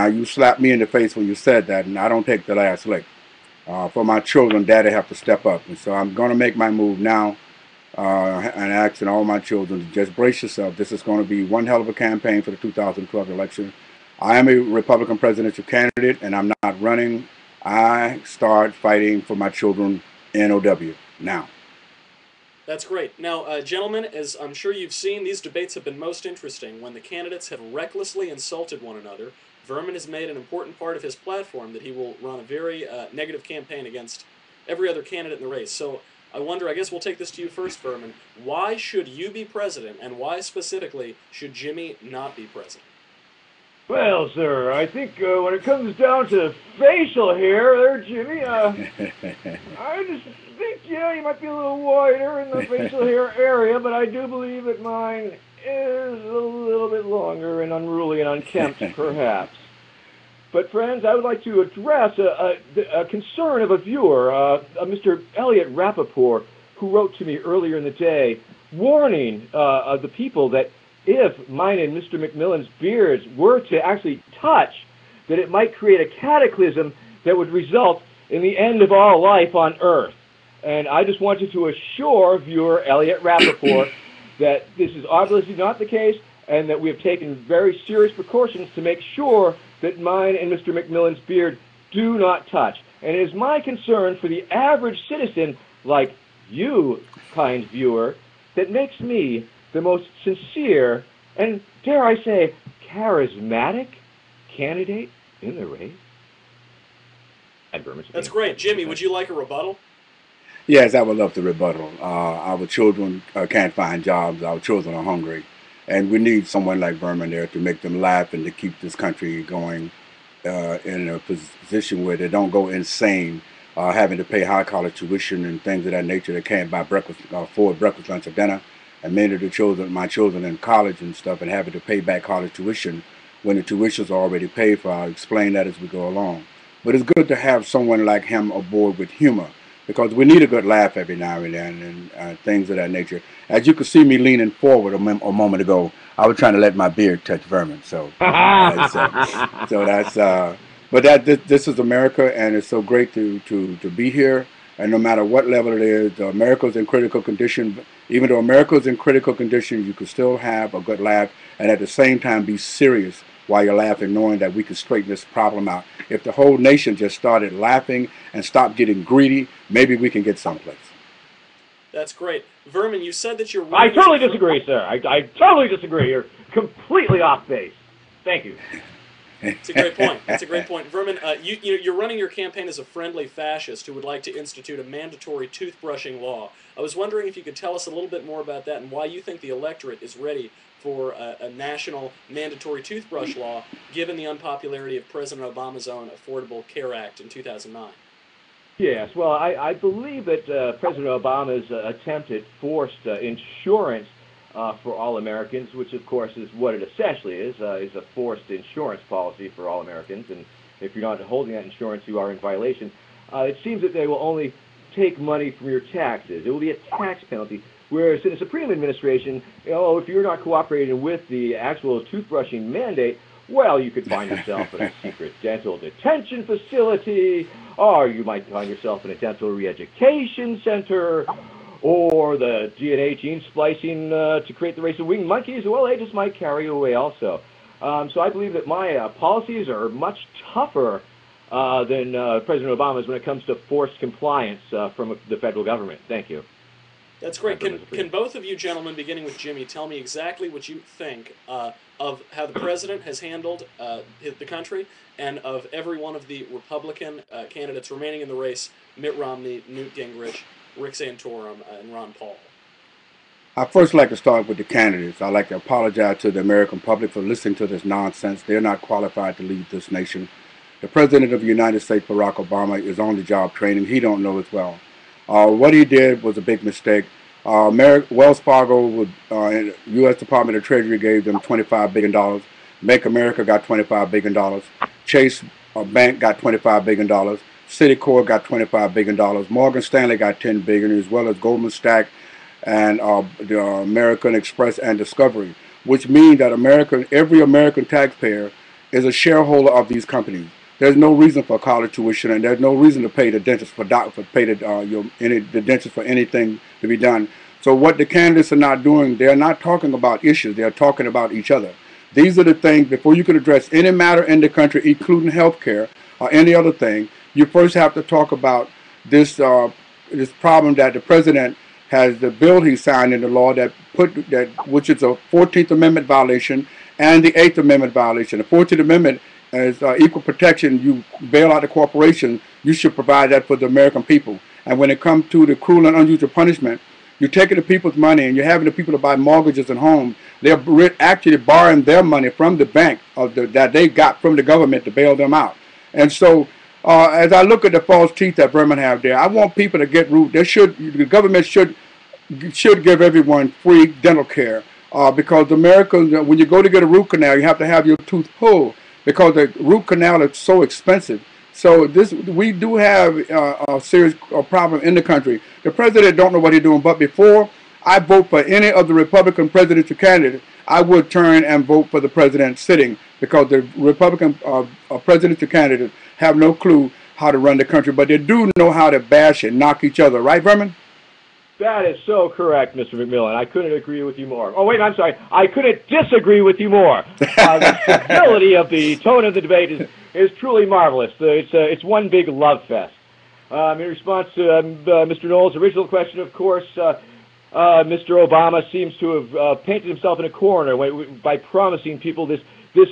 you slapped me in the face when you said that, and I don't take the last lick. For my children, Daddy have to step up, and so I'm going to make my move now, and asking all my children to just brace yourself. This is going to be one hell of a campaign for the 2012 election. I am a Republican presidential candidate, and I'm not running. I start fighting for my children, NOW, now. That's great. Now, gentlemen, as I'm sure you've seen, these debates have been most interesting when the candidates have recklessly insulted one another. Vermin has made an important part of his platform that he will run a very negative campaign against every other candidate in the race. So I wonder, I guess we'll take this to you first, Vermin. Why should you be president, and why specifically should Jimmy not be president? Well, sir, I think when it comes down to facial hair there, Jimmy, I just think, yeah, you might be a little whiter in the facial hair area, but I do believe that mine is a little bit longer and unruly and unkempt, perhaps. But, friends, I would like to address a concern of a viewer, Mr. Elliot Rappaport, who wrote to me earlier in the day, warning the people that if mine and Mr. McMillan's beards were to actually touch, that it might create a cataclysm that would result in the end of all life on Earth. And I just wanted to assure viewer Elliot Rappaport that this is obviously not the case, and that we have taken very serious precautions to make sure that mine and Mr. McMillan's beard do not touch. And it is my concern for the average citizen like you, kind viewer, that makes me the most sincere and, dare I say, charismatic candidate in the race. That's great. Jimmy, would you like a rebuttal? Yes, I would love to rebuttal. Our children can't find jobs. Our children are hungry. And we need someone like Berman there to make them laugh and to keep this country going in a position where they don't go insane, having to pay high college tuition and things of that nature. They can't buy breakfast, afford breakfast, lunch, or dinner. And many of the children, my children in college and stuff, and having to pay back college tuition when the tuition's already paid for. I'll explain that as we go along. But it's good to have someone like him aboard with humor, because we need a good laugh every now and then, and things of that nature. As you could see me leaning forward a moment ago, I was trying to let my beard touch Vermin. So that's. But this is America, and it's so great to be here. And no matter what level it is, America's in critical condition. Even though America's in critical condition, you can still have a good laugh, and at the same time be serious while you're laughing, knowing that we can straighten this problem out. If the whole nation just started laughing and stopped getting greedy, maybe we can get someplace. That's great. Vermin, you said that you're... I totally disagree, sir. I totally disagree. You're completely off base. Thank you. That's a great point. That's a great point. Vermin, you're running your campaign as a friendly fascist who would like to institute a mandatory toothbrushing law. I was wondering if you could tell us a little bit more about that and why you think the electorate is ready for a national mandatory toothbrush law, given the unpopularity of President Obama's own Affordable Care Act in 2009. Yes, well, I believe that President Obama's attempt at forced insurance for all Americans, which of course is what it essentially is a forced insurance policy for all Americans, and if you're not holding that insurance, you are in violation. It seems that they will only take money from your taxes. It will be a tax penalty, whereas in the Supreme Administration, if you're not cooperating with the actual toothbrushing mandate, well, you could find yourself in a secret dental detention facility, or you might find yourself in a dental re-education center, or the DNA gene splicing to create the race of winged monkeys. Well, they just might carry you away also. So I believe that my policies are much tougher than President Obama's when it comes to forced compliance from the federal government. Thank you. That's great. Can both of you gentlemen, beginning with Jimmy, tell me exactly what you think of how the president has handled the country, and of every one of the Republican candidates remaining in the race: Mitt Romney, Newt Gingrich, Rick Santorum, and Ron Paul? I'd first like to start with the candidates. I'd like to apologize to the American public for listening to this nonsense. They're not qualified to lead this nation. The President of the United States, Barack Obama, is on the job training. He don't know as well. What he did was a big mistake. Wells Fargo, U.S. Department of Treasury gave them $25 billion. Make America got $25 billion. Chase Bank got $25 billion. Citicorp got $25 billion. Morgan Stanley got $10 billion, as well as Goldman Sachs and the American Express and Discovery, which means that every American taxpayer is a shareholder of these companies. There's no reason for college tuition, and there's no reason to pay the dentist the dentist for anything to be done. So what the candidates are not doing, they're not talking about issues. They're talking about each other. These are the things, before you can address any matter in the country, including health care or any other thing, you first have to talk about this problem that the president has, the bill he signed into law which is a 14th Amendment violation and the 8th Amendment violation. The 14th Amendment is equal protection. You bail out the corporation, you should provide that for the American people. And when it comes to the cruel and unusual punishment, you're taking the people's money and you're having the people to buy mortgages and homes. They're actually borrowing their money from the bank that they got from the government to bail them out. And so as I look at the false teeth that Vermin have there, I want people to get root. The government should give everyone free dental care because the Americans, when you go to get a root canal, you have to have your tooth pulled because the root canal is so expensive. So we do have a serious problem in the country. The president don't know what he's doing, but before I vote for any of the Republican presidential candidates, I would turn and vote for the president sitting because the Republican presidential candidates have no clue how to run the country, but they do know how to bash and knock each other. Right, Vermin? That is so correct, Mr. McMillan. I couldn't agree with you more. Oh, wait, I'm sorry. I couldn't disagree with you more. The civility of the tone of the debate is truly marvelous. It's one big love fest. In response to Mr. Knowles' original question, of course, Mr. Obama seems to have painted himself in a corner by promising people this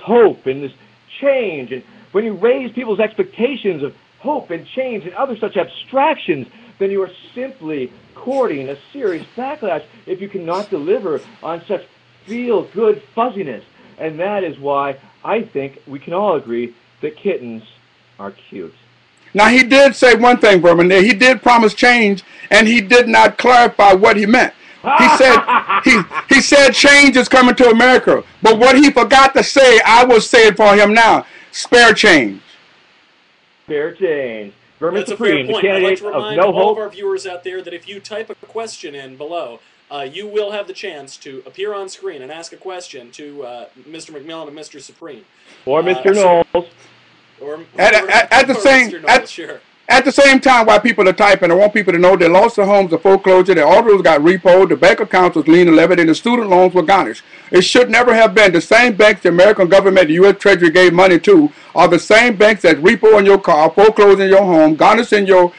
hope and this change. And when you raise people's expectations of hope and change and other such abstractions, then you are simply courting a serious backlash if you cannot deliver on such feel-good fuzziness. And that is why I think we can all agree that kittens are cute. Now, he did say one thing, Vermin. He did promise change, and he did not clarify what he meant. He said change is coming to America. But what he forgot to say, I will say it for him now. Spare change. Spare change. Vermin That's Supreme, a fair point. the I'd like candidate to of remind no all hope. of our viewers out there that if you type a question in below, you will have the chance to appear on screen and ask a question to Mr. McMillan and Mr. Supreme. Or Mr. Knowles. Or At the same time, while people are typing, I want people to know they lost their homes to foreclosure, their autos got repoed, the bank accounts was lean and levied, and the student loans were garnished. It should never have been. The same banks the American government, the U.S. Treasury gave money to, are the same banks that repo in your car, foreclose in your home, garnish in your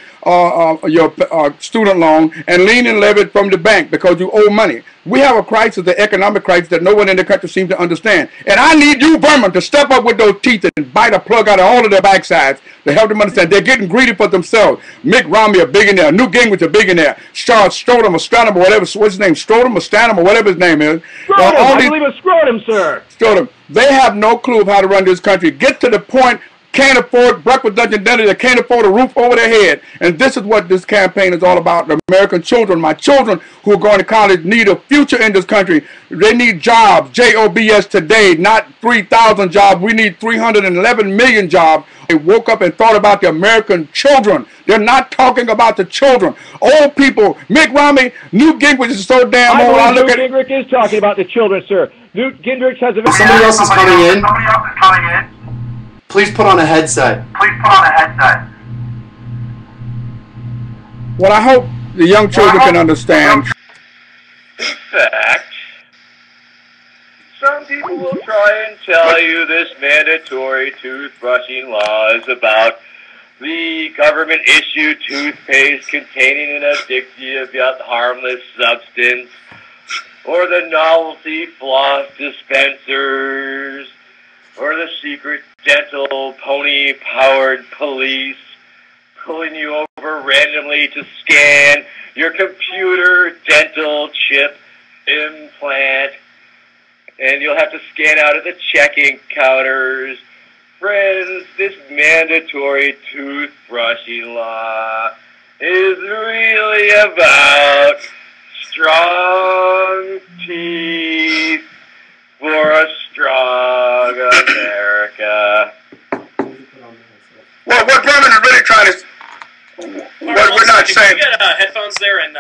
student loan, and lean and levied from the bank because you owe money. We have a crisis, the economic crisis that no one in the country seems to understand. And I need you, Vermin, to step up with those teeth and bite a plug out of all of their backsides to help them understand. They're getting greedy for themselves. Mitt Romney, a billionaire. Newt Gingrich, a billionaire. Charles Stodum or Stanham or whatever, what's his name? Stodum or Stanham or whatever his name is. I believe it's Scrotum, sir. Stodum. They have no clue of how to run this country. Get to the point. Can't afford breakfast, lunch, and dinner. They can't afford a roof over their head. And this is what this campaign is all about. The American children, my children who are going to college, need a future in this country. They need jobs, J-O-B-S today, not 3,000 jobs. We need 311 million jobs. They woke up and thought about the American children. They're not talking about the children. Old people, Mitt Romney, Newt Gingrich is so damn old. I believe Newt Gingrich is talking about the children, sir. Newt Gingrich has a... Somebody else is coming in. Please put on a headset. Well, I hope the young children can understand. In fact, some people will try and tell you this mandatory toothbrushing law is about the government-issued toothpaste containing an addictive yet harmless substance, or the novelty floss dispensers, or the secret dental pony-powered police pulling you over randomly to scan your computer dental chip implant, and you'll have to scan out at the checking counters. Friends, this mandatory toothbrushing law is really about strong teeth for a strong America. Well, what Vermin is really trying to... What we're not saying... Can you get headphones there and...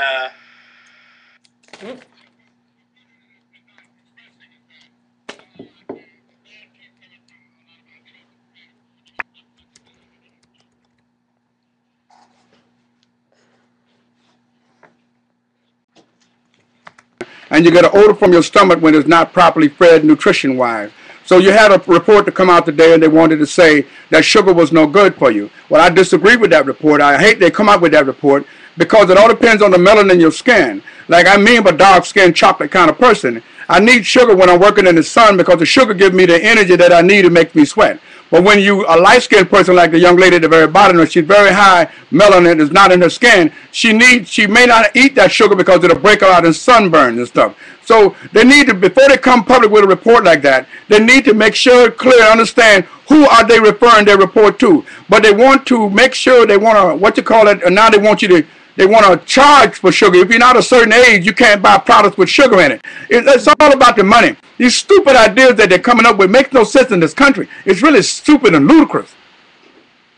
and you get an odor from your stomach when it's not properly fed nutrition-wise. So you had a report to come out today, and they wanted to say that sugar was no good for you. Well, I disagree with that report. I hate they come out with that report because it all depends on the melanin in your skin. Like I'm a dark-skinned chocolate kind of person. I need sugar when I'm working in the sun because the sugar gives me the energy that I need to make me sweat. But when you a light-skinned person like the young lady at the very bottom, she's very high melanin is not in her skin. She may not eat that sugar because it'll break her out in sunburn and stuff. So they need to, before they come public with a report like that, they need to make sure clear, understand who are they referring their report to. But they want to make sure they want to, and now they want to charge for sugar. If you're not a certain age, you can't buy products with sugar in it. It's all about the money. These stupid ideas that they're coming up with make no sense in this country. It's really stupid and ludicrous.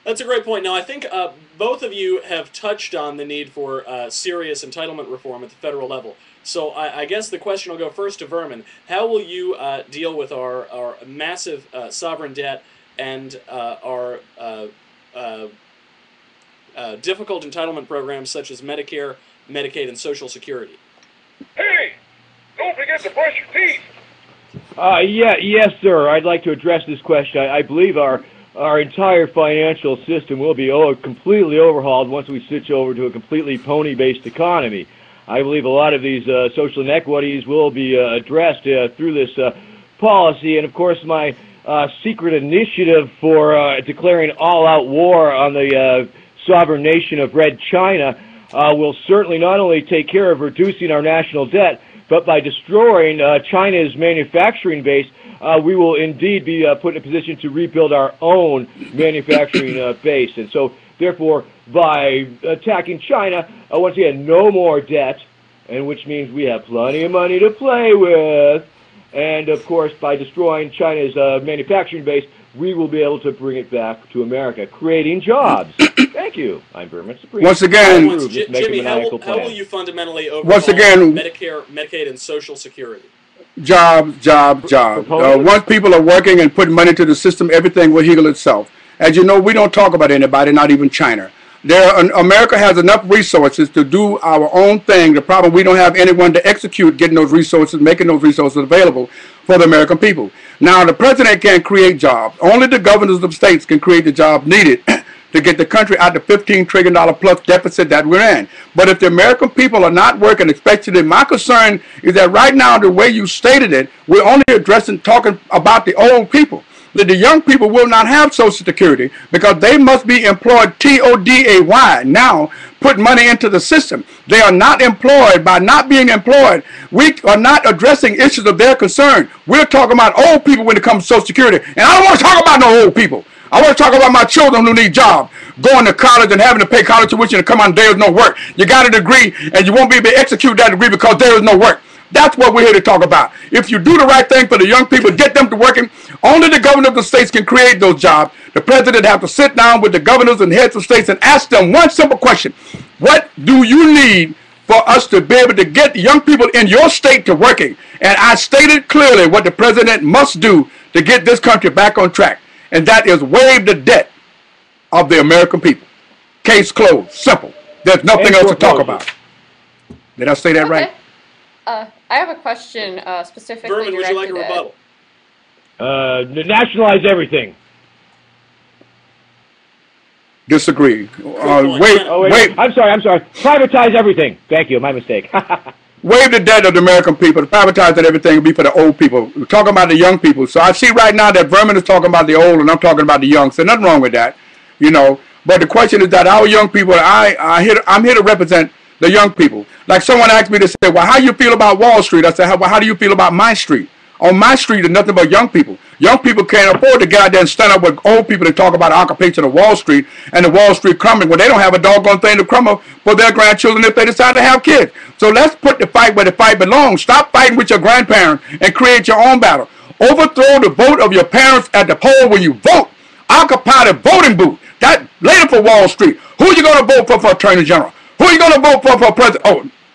That's a great point. Now, I think both of you have touched on the need for serious entitlement reform at the federal level. So I guess the question will go first to Vermin. How will you deal with our massive sovereign debt and our difficult entitlement programs such as Medicare, Medicaid, and Social Security? Hey, don't forget to brush your teeth. Yes, sir. I'd like to address this question. I believe our entire financial system will be completely overhauled once we switch over to a completely pony-based economy. I believe a lot of these social inequities will be addressed through this policy, and of course my secret initiative for declaring all-out war on the sovereign nation of Red China will certainly not only take care of reducing our national debt, but by destroying China's manufacturing base, we will indeed be put in a position to rebuild our own manufacturing base. And so, therefore, by attacking China, once again, no more debt, and which means we have plenty of money to play with. And, of course, by destroying China's manufacturing base, we will be able to bring it back to America, creating jobs. Thank you. I'm Vermin Supreme. Once again, Jimmy, how will you fundamentally overhaul Medicare, Medicaid, and Social Security? Jobs. Once people are working and putting money into the system, everything will heal itself. As you know, we don't talk about anybody, not even China. America has enough resources to do our own thing. The problem, we don't have anyone to execute getting those resources, making those resources available for the American people. Now, the president can't create jobs. Only the governors of states can create the jobs needed to get the country out the $15 trillion plus deficit that we're in. But if the American people are not working, especially, my concern is that right now, the way you stated it, we're only talking about the old people. That the young people will not have Social Security because they must be employed TODAY now, put money into the system. They are not employed. By not being employed, we are not addressing issues of their concern. We're talking about old people when it comes to Social Security. And I don't want to talk about no old people. I want to talk about my children who need jobs, going to college and having to pay college tuition and come on, there is no work. You got a degree and you won't be able to execute that degree because there is no work. That's what we're here to talk about. If you do the right thing for the young people, get them to working, only the governor of the states can create those jobs. The president has to sit down with the governors and heads of states and ask them one simple question. What do you need for us to be able to get the young people in your state to working? And I stated clearly what the president must do to get this country back on track. And that is waive the debt of the American people. Case closed. Simple. There's nothing else to talk about. Did I say that right? I have a question specifically Vermin, would you like a directed rebuttal? Nationalize everything. Disagree. Wait. I'm sorry. Privatize everything. Thank you. My mistake. Waive the debt of the American people. Privatize that everything will be for the old people. We're talking about the young people. So I see right now that Vermin is talking about the old and I'm talking about the young. So nothing wrong with that, you know. But the question is that our young people, I'm here to represent the young people. Like someone asked me to say, well, how do you feel about Wall Street? I said, well, how do you feel about my street? On my street, there's nothing but young people. Young people can't afford to get out there and stand up with old people and talk about the occupation of Wall Street and the Wall Street crumbling. Well, they don't have a doggone thing to crumble for their grandchildren if they decide to have kids. So let's put the fight where the fight belongs. Stop fighting with your grandparents and create your own battle. Overthrow the vote of your parents at the poll when you vote. Occupy the voting booth. That later for Wall Street. Who are you going to vote for Attorney General? Who are you going to vote for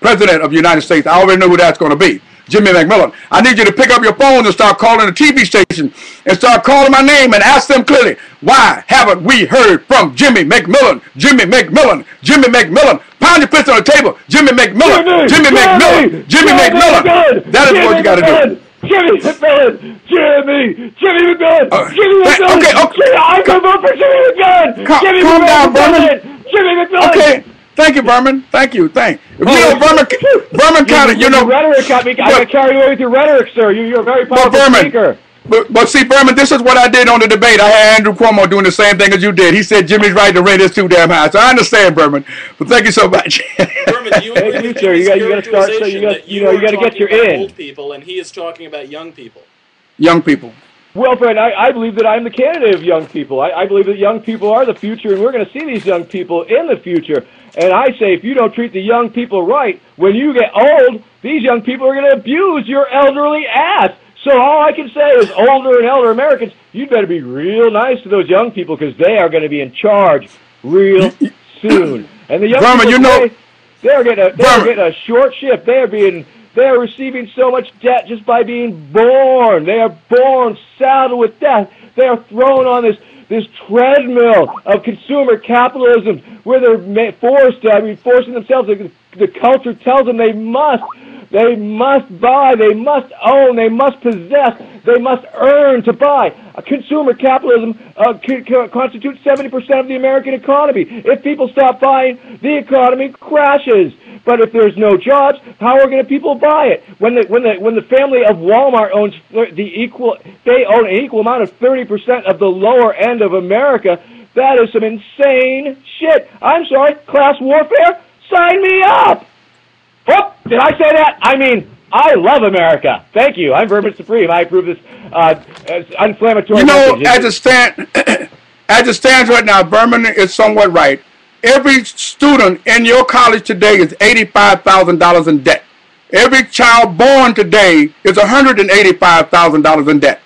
president of the United States? I already know who that's going to be. Jimmy McMillan. I need you to pick up your phone and start calling the TV station and start calling my name and ask them clearly, why haven't we heard from Jimmy McMillan? Jimmy McMillan. Jimmy McMillan. Pound your fist on the table. Jimmy McMillan. Jimmy McMillan. Jimmy McMillan. That is what you got to do. Jimmy McMillan! Jimmy McMillan! Jimmy McMillan! Okay. I'm going to vote for Jimmy McMillan! Calm down, Berman. Jimmy McMillan! Okay. Thank you, Berman. Thank you. If you know, Berman kind of, Your rhetoric got me. I got carried away with your rhetoric, sir. You're a very powerful speaker. But see, Berman, this is what I did on the debate. I had Andrew Cuomo doing the same thing as you did. He said Jimmy's right, the rate is too damn high. So I understand, Berman. But thank you so much. Berman, do you agree with Jimmy's characterization that you are talking about old people and he is talking about young people? Young people. Well, friend, I believe that I'm the candidate of young people. I believe that young people are the future, and we're going to see these young people in the future. And I say, if you don't treat the young people right, when you get old, these young people are going to abuse your elderly ass. So all I can say is, older and elder Americans, you'd better be real nice to those young people because they are going to be in charge real soon. And the young Berman, people, they're getting a short shift. They are receiving so much debt just by being born. They are born saddled with debt. They are thrown on this treadmill of consumer capitalism where they're forcing themselves. The culture tells them they must buy, they must own, they must possess, they must earn to buy. Consumer capitalism constitutes 70% of the American economy. If people stop buying, the economy crashes. But if there's no jobs, how are people buy it? When the family of Walmart owns they own an equal amount of 30% of the lower end of America. That is some insane shit. I'm sorry, class warfare? Sign me up! Oh, did I say that? I mean, I love America. Thank you. I'm Vermin Supreme. I approve this inflammatory message. As it stands right now, Vermin is somewhat right. Every student in your college today is $85,000 in debt. Every child born today is $185,000 in debt.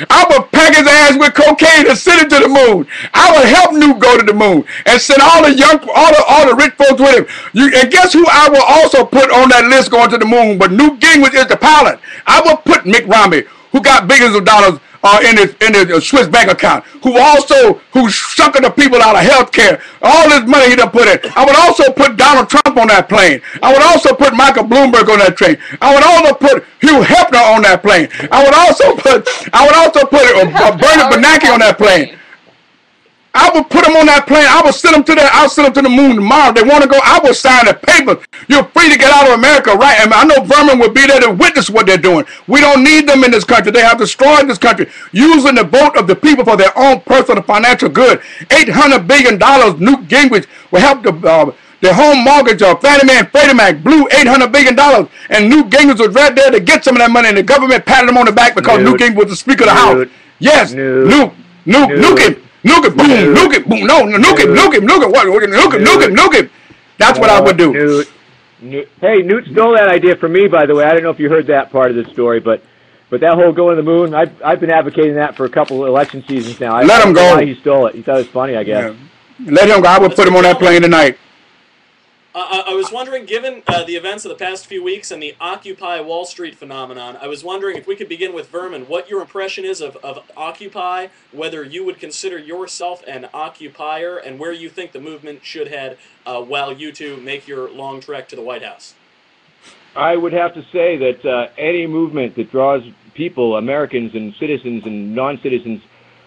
I would pack his ass with cocaine and send him to the moon. I would help Newt go to the moon and send all the rich folks with him. And guess who I will also put on that list going to the moon? But Newt Gingrich is the pilot. I will put Mitt Romney, who got billions of dollars in his Swiss bank account, who's sucking the people out of health care, all this money he done put in. I would also put Donald Trump on that plane. I would also put Michael Bloomberg on that train. I would also put Hugh Hefner on that plane. I would also put Bernard Bernanke on that plane. I would put them on that plane. I would send them to the moon tomorrow. If they want to go, I will sign the paper. You're free to get out of America, right? And I know Vermin will be there to witness what they're doing. We don't need them in this country. They have destroyed this country, using the vote of the people for their own personal financial good. $800 billion, Newt Gingrich will help the home mortgage of Fannie Mae and Freddie Mac blew $800 billion, and Newt Gingrich was right there to get some of that money, and the government patted him on the back because Newt Gingrich was the Speaker of the House. Yes, nuke him. Nuke it, boom, nuke it, boom, no, nuke him, nuke him, nuke him. That's what I would do. Hey, Newt stole that idea from me, by the way. I don't know if you heard that part of the story, but that whole going to the moon, I've been advocating that for a couple of election seasons now. Let him go. Why he stole it. He thought it was funny, I guess. Yeah. Let him go. I would put him on that plane tonight. I was wondering, given the events of the past few weeks and the Occupy Wall Street phenomenon, I was wondering if we could begin with Vermin, what your impression is of Occupy, whether you would consider yourself an occupier, and where you think the movement should head while you two make your long trek to the White House. I would have to say that any movement that draws people, Americans and citizens and non-citizens,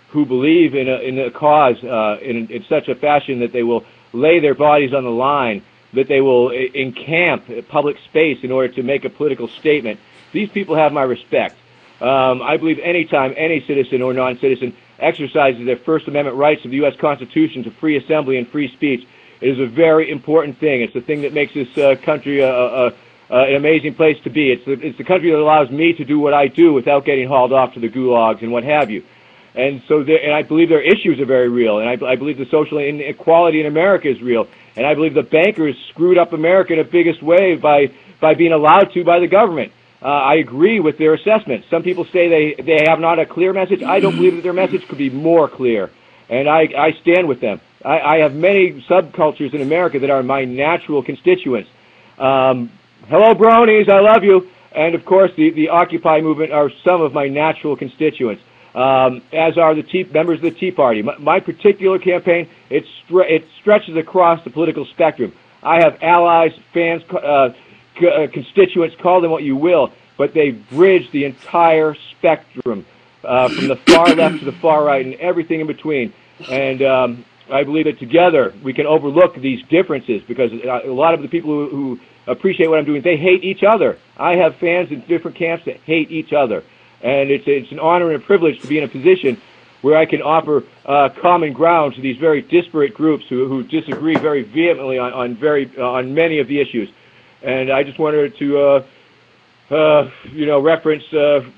who believe in a cause in such a fashion that they will lay their bodies on the line, that they will encamp public space in order to make a political statement. These people have my respect. I believe anytime any citizen or non-citizen exercises their First Amendment rights of the U.S. Constitution to free assembly and free speech, it is a very important thing. It's the thing that makes this country an amazing place to be. It's the country that allows me to do what I do without getting hauled off to the gulags and what have you. And so, and I believe their issues are very real, and I believe the social inequality in America is real, and I believe the bankers screwed up America in the biggest way by being allowed to by the government. I agree with their assessment. Some people say they have not a clear message. I don't believe that their message could be more clear, and I stand with them. I have many subcultures in America that are my natural constituents. Hello, bronies, I love you. And, of course, the Occupy movement are some of my natural constituents, as are the members of the Tea Party. My particular campaign, it stretches across the political spectrum. I have allies, fans, constituents, call them what you will, but they bridge the entire spectrum, from the far left to the far right and everything in between. And I believe that together we can overlook these differences, because a lot of the people who appreciate what I'm doing, they hate each other. I have fans in different camps that hate each other. And it's an honor and a privilege to be in a position where I can offer common ground to these very disparate groups who disagree very vehemently on many of the issues. And I just wanted to reference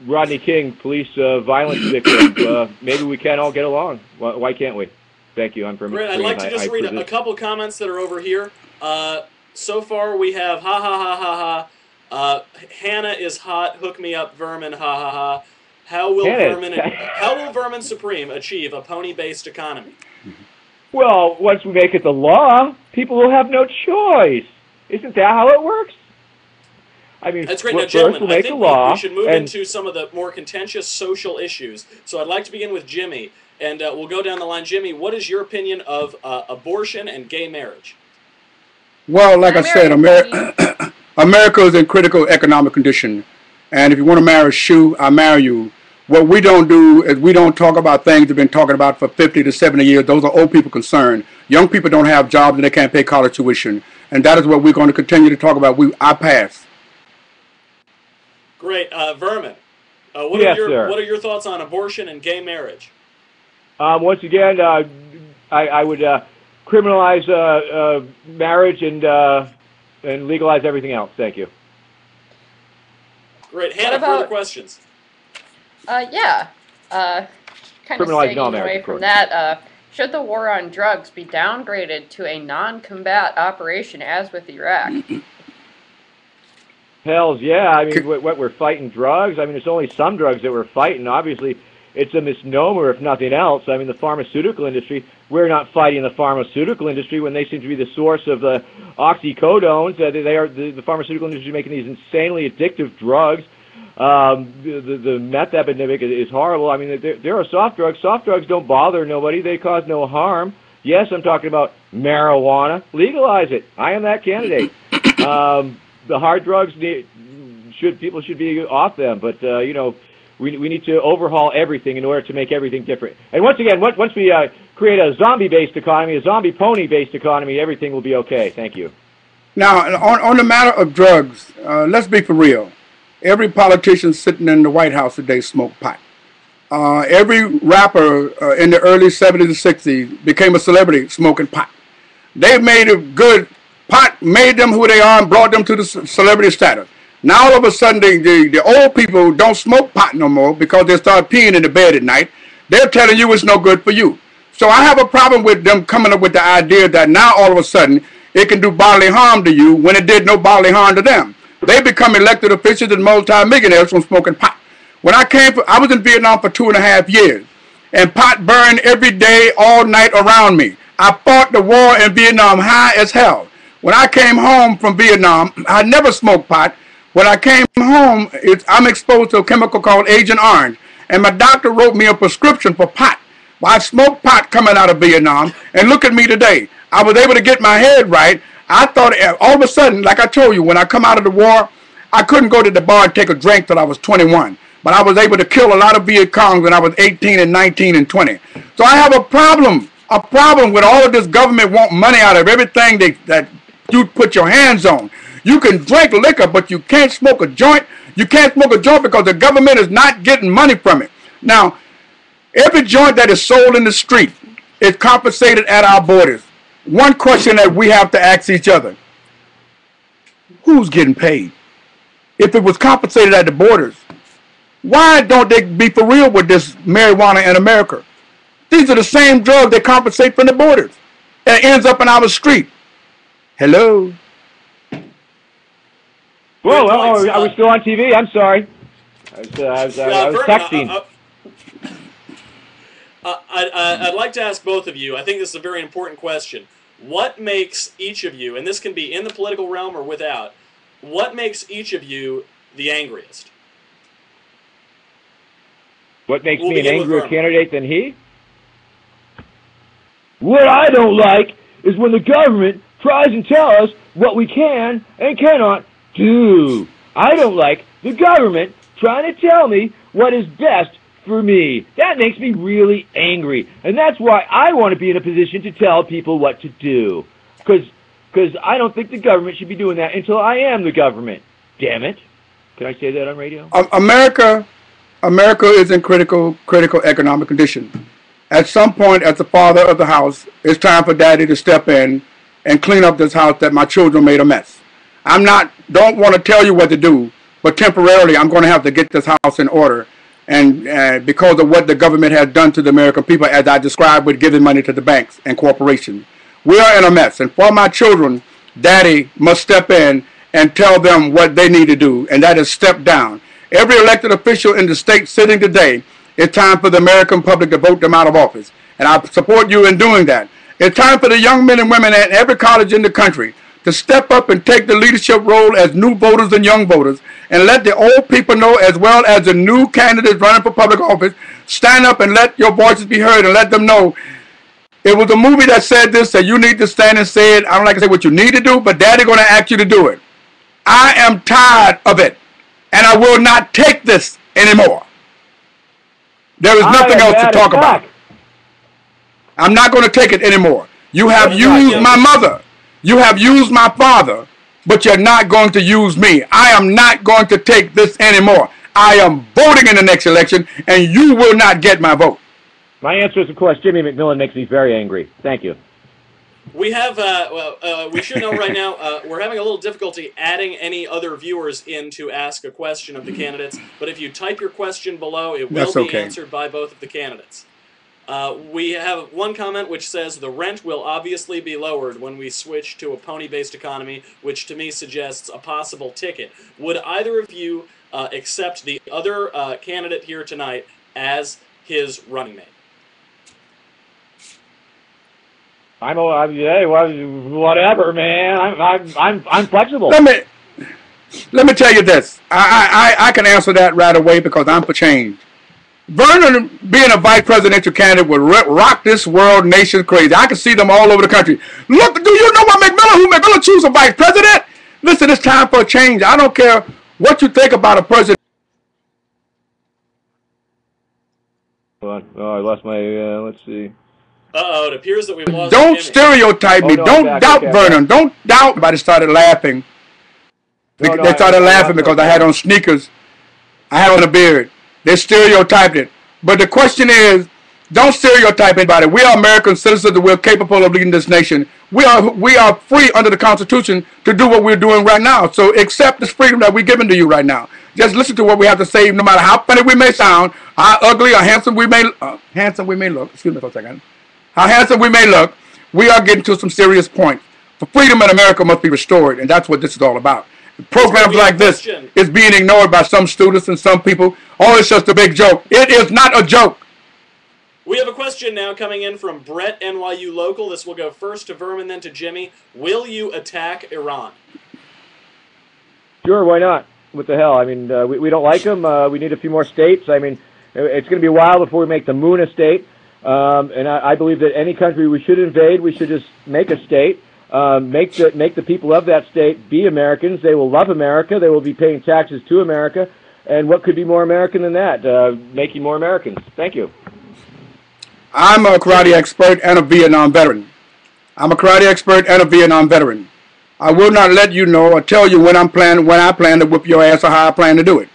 Rodney King, police violence victim. Maybe we can all get along. Why can't we? Thank you. I'm from. Great. I'd like to just read a couple comments that are over here. So far, we have ha ha ha ha ha. Hannah is hot. Hook me up, Vermin. Ha ha ha. How will Vermin Supreme achieve a pony-based economy? Well, once we make it the law, people will have no choice. Isn't that how it works? I mean, that's great. Now, gentlemen, I think we should move into some of the more contentious social issues. So I'd like to begin with Jimmy, and we'll go down the line. Jimmy, what is your opinion of abortion and gay marriage? Well, like I said, America is in critical economic condition. And if you want to marry a shoe, I'll marry you. What we don't do is we don't talk about things we've been talking about for 50 to 70 years. Those are old people concerned. Young people don't have jobs and they can't pay college tuition. And that is what we're going to continue to talk about. I pass. Great. Vermin, what are your thoughts on abortion and gay marriage? Once again, I would criminalize marriage and legalize everything else. Thank you. Great. Hannah, further questions? Yeah. Kind of staying away from that, should the war on drugs be downgraded to a non-combat operation as with Iraq? Hells yeah. I mean, what we're fighting drugs? I mean, it's only some drugs that we're fighting. Obviously, it's a misnomer, if nothing else. I mean, the pharmaceutical industry, we're not fighting the pharmaceutical industry when they seem to be the source of the oxycodones. They are the pharmaceutical industry making these insanely addictive drugs. The meth epidemic is horrible. I mean, there are soft drugs. Soft drugs don't bother nobody. They cause no harm. Yes, I'm talking about marijuana. Legalize it. I am that candidate. The hard drugs, people should be off them. But, we need to overhaul everything in order to make everything different. And once again, once we create a zombie-based economy, a zombie pony-based economy, everything will be okay. Thank you. Now, on the matter of drugs, let's be for real. Every politician sitting in the White House today smoked pot. Every rapper in the early 70s and 60s became a celebrity smoking pot. They made it good. Pot made them who they are and brought them to the celebrity status. Now all of a sudden the old people don't smoke pot no more because they start peeing in the bed at night. They're telling you it's no good for you. So I have a problem with them coming up with the idea that now all of a sudden it can do bodily harm to you when it did no bodily harm to them. They become elected officials and multi-millionaires from smoking pot. When I was in Vietnam for 2.5 years, and pot burned every day, all night around me. I fought the war in Vietnam high as hell. When I came home from Vietnam, I never smoked pot. When I came home, I'm exposed to a chemical called Agent Orange, and my doctor wrote me a prescription for pot. Well, I smoked pot coming out of Vietnam, and look at me today. I was able to get my head right. I thought all of a sudden, like I told you, when I come out of the war, I couldn't go to the bar and take a drink till I was 21. But I was able to kill a lot of Viet Congs when I was 18 and 19 and 20. So I have a problem with all of this government want money out of everything that you put your hands on. You can drink liquor, but you can't smoke a joint. You can't smoke a joint because the government is not getting money from it. Now, every joint that is sold in the street is compensated at our borders. One question that we have to ask each other, who's getting paid? If it was compensated at the borders, why don't they be for real with this marijuana in America? These are the same drugs they compensate from the borders. And it ends up in our street. Hello? Whoa, are we still on TV? I'm sorry. I was texting. I'd like to ask both of you, I think this is a very important question. What makes each of you, and this can be in the political realm or without, what makes each of you the angriest? What makes me an angrier candidate than he? What I don't like is when the government tries and tells us what we can and cannot do. I don't like the government trying to tell me what is best for me. That makes me really angry. And that's why I want to be in a position to tell people what to do. Because I don't think the government should be doing that until I am the government. Damn it. Can I say that on radio? America is in critical economic condition. At some point, as the father of the house, it's time for Daddy to step in and clean up this house that my children made a mess. Don't want to tell you what to do, but temporarily I'm going to have to get this house in order. And because of what the government has done to the American people, as I described with giving money to the banks and corporations. We are in a mess. And for my children, Daddy must step in and tell them what they need to do, and that is step down. Every elected official in the state sitting today, it's time for the American public to vote them out of office. And I support you in doing that. It's time for the young men and women at every college in the country to step up and take the leadership role as new voters and young voters, and let the old people know, as well as the new candidates running for public office, stand up and let your voices be heard and let them know. It was a movie that said this, that you need to stand and say it. I don't like to say what you need to do, but Daddy's going to ask you to do it. I am tired of it, and I will not take this anymore. There is nothing else to talk about. I'm not going to take it anymore. You have used my mother. You have used my father, but you're not going to use me. I am not going to take this anymore. I am voting in the next election, and you will not get my vote. My answer is, of course, Jimmy McMillan makes me very angry. Thank you. We have, we should know right now, we're having a little difficulty adding any other viewers in to ask a question of the candidates, but if you type your question below, it will be answered by both of the candidates. We have one comment which says the rent will obviously be lowered when we switch to a pony-based economy, which to me suggests a possible ticket. Would either of you accept the other candidate here tonight as his running mate? Whatever, man. I'm flexible. Let me tell you this. I can answer that right away because I'm for change. Vernon being a vice presidential candidate would rock this world nation crazy. I can see them all over the country. Look, do you know what McMillan choose a vice president? Listen, it's time for a change. I don't care what you think about a president. Oh, I lost my, let's see. Uh-oh, it appears that we've lost Don't Jimmy. stereotype me. No, don't doubt Vernon. Don't doubt. Everybody started laughing. They started laughing because I had on sneakers. I had on a beard. They stereotyped it. But the question is, don't stereotype anybody. We are American citizens and we're capable of leading this nation. We are free under the Constitution to do what we're doing right now. So accept this freedom that we're giving to you right now. Just listen to what we have to say, no matter how funny we may sound, how ugly or handsome we may look. Excuse me for a second. How handsome we may look, we are getting to some serious points. For freedom in America must be restored, and that's what this is all about. Programs like this is being ignored by some students and some people. Oh, it's just a big joke. It is not a joke. We have a question now coming in from Brett, NYU Local. This will go first to Vermin, then to Jimmy. Will you attack Iran? Sure, why not? What the hell? I mean, we don't like them. We need a few more states. I mean, it's going to be a while before we make the moon a state. And I believe that any country we should invade, we should just make a state. Make the people of that state be Americans. They will love America. They will be paying taxes to America. And what could be more American than that? Making more Americans. Thank you. I'm a karate expert and a Vietnam veteran. I will not let you know or tell you when I plan to whip your ass or how I plan to do it.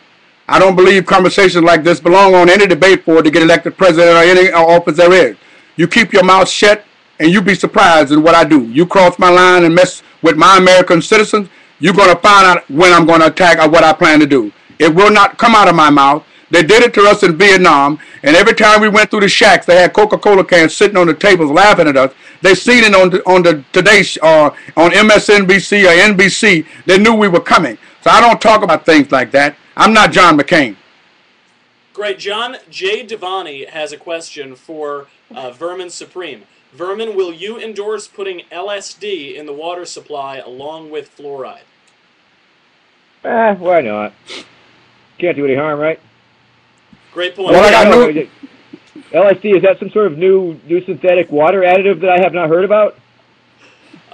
I don't believe conversations like this belong on any debate board to get elected president or any office there is. You keep your mouth shut and you be surprised at what I do. You cross my line and mess with my American citizens, you're going to find out when I'm going to attack or what I plan to do. It will not come out of my mouth. They did it to us in Vietnam, and every time we went through the shacks, they had Coca-Cola cans sitting on the tables laughing at us. They seen it on the Today on MSNBC or NBC. They knew we were coming. So I don't talk about things like that. I'm not John McCain. Great. John J. Devani has a question for Vermin Supreme. Vermin, will you endorse putting LSD in the water supply along with fluoride? Why not? Can't do any harm, right? Great point. Well, LSD, is that some sort of new synthetic water additive that I have not heard about?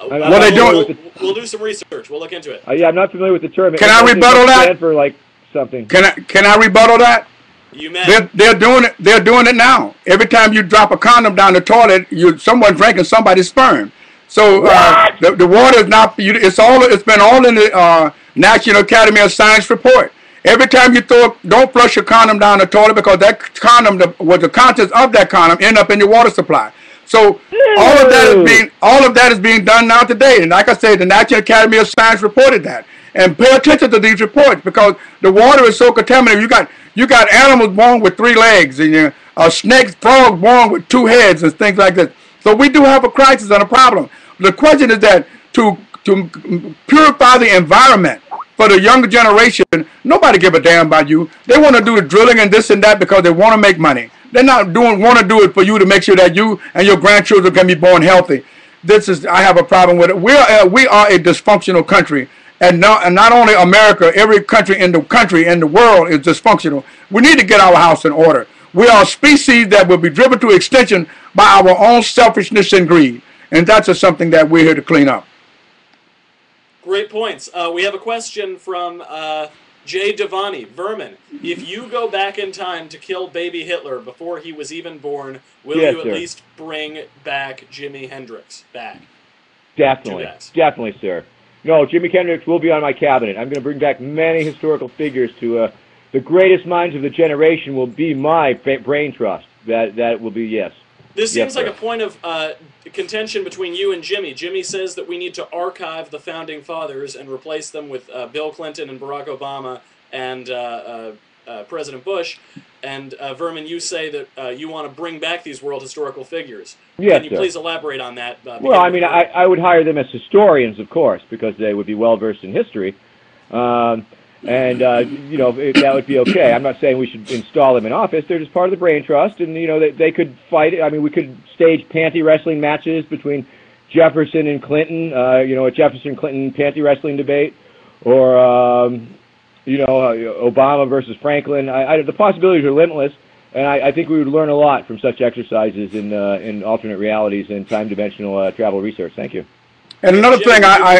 We'll do some research. We'll look into it. Yeah, I'm not familiar with the term. Can I rebuttal that? For like something. Can I rebuttal that? You may. They're doing it. They're doing it now. Every time you drop a condom down the toilet, someone drinking somebody's sperm. So the water is not. It's been all in the National Academy of Science report. Every time you don't flush your condom down the toilet, because that condom, the contents of that condom end up in your water supply. So all of that is being done now today. And like I said, the National Academy of Science reported that. And pay attention to these reports, because the water is so contaminated. You got animals born with 3 legs, and snakes, frogs born with 2 heads, and things like this. So we do have a crisis and a problem. The question is that to purify the environment for the younger generation, nobody give a damn about you. They want to do the drilling and this and that because they want to make money. They're not want to do it for you to make sure that you and your grandchildren can be born healthy. I have a problem with it. We are a dysfunctional country. And not only America, every country in the world is dysfunctional. We need to get our house in order. We are a species that will be driven to extinction by our own selfishness and greed. And that's just something that we're here to clean up. Great points. We have a question from Jay Devani. Vermin, if you go back in time to kill baby Hitler before he was even born, will you at least bring back Jimi Hendrix back? Definitely. Definitely, sir. No, Jimi Hendrix will be on my cabinet. I'm going to bring back many historical figures to the greatest minds of the generation will be my brain trust. That will be yes. This seems like a point of contention between you and Jimmy. Jimmy says that we need to archive the Founding Fathers and replace them with Bill Clinton and Barack Obama and President Bush. And Vermin, you say that you want to bring back these world historical figures. Yes, Can you please elaborate on that? Well, I mean, I would hire them as historians, of course, because they would be well-versed in history. That would be okay. I'm not saying we should install them in office. They're just part of the brain trust, and, they could fight. I mean, we could stage panty wrestling matches between Jefferson and Clinton, a Jefferson-Clinton panty wrestling debate, or, Obama versus Franklin. The possibilities are limitless, and I think we would learn a lot from such exercises in alternate realities and time-dimensional travel research. Thank you. And another thing I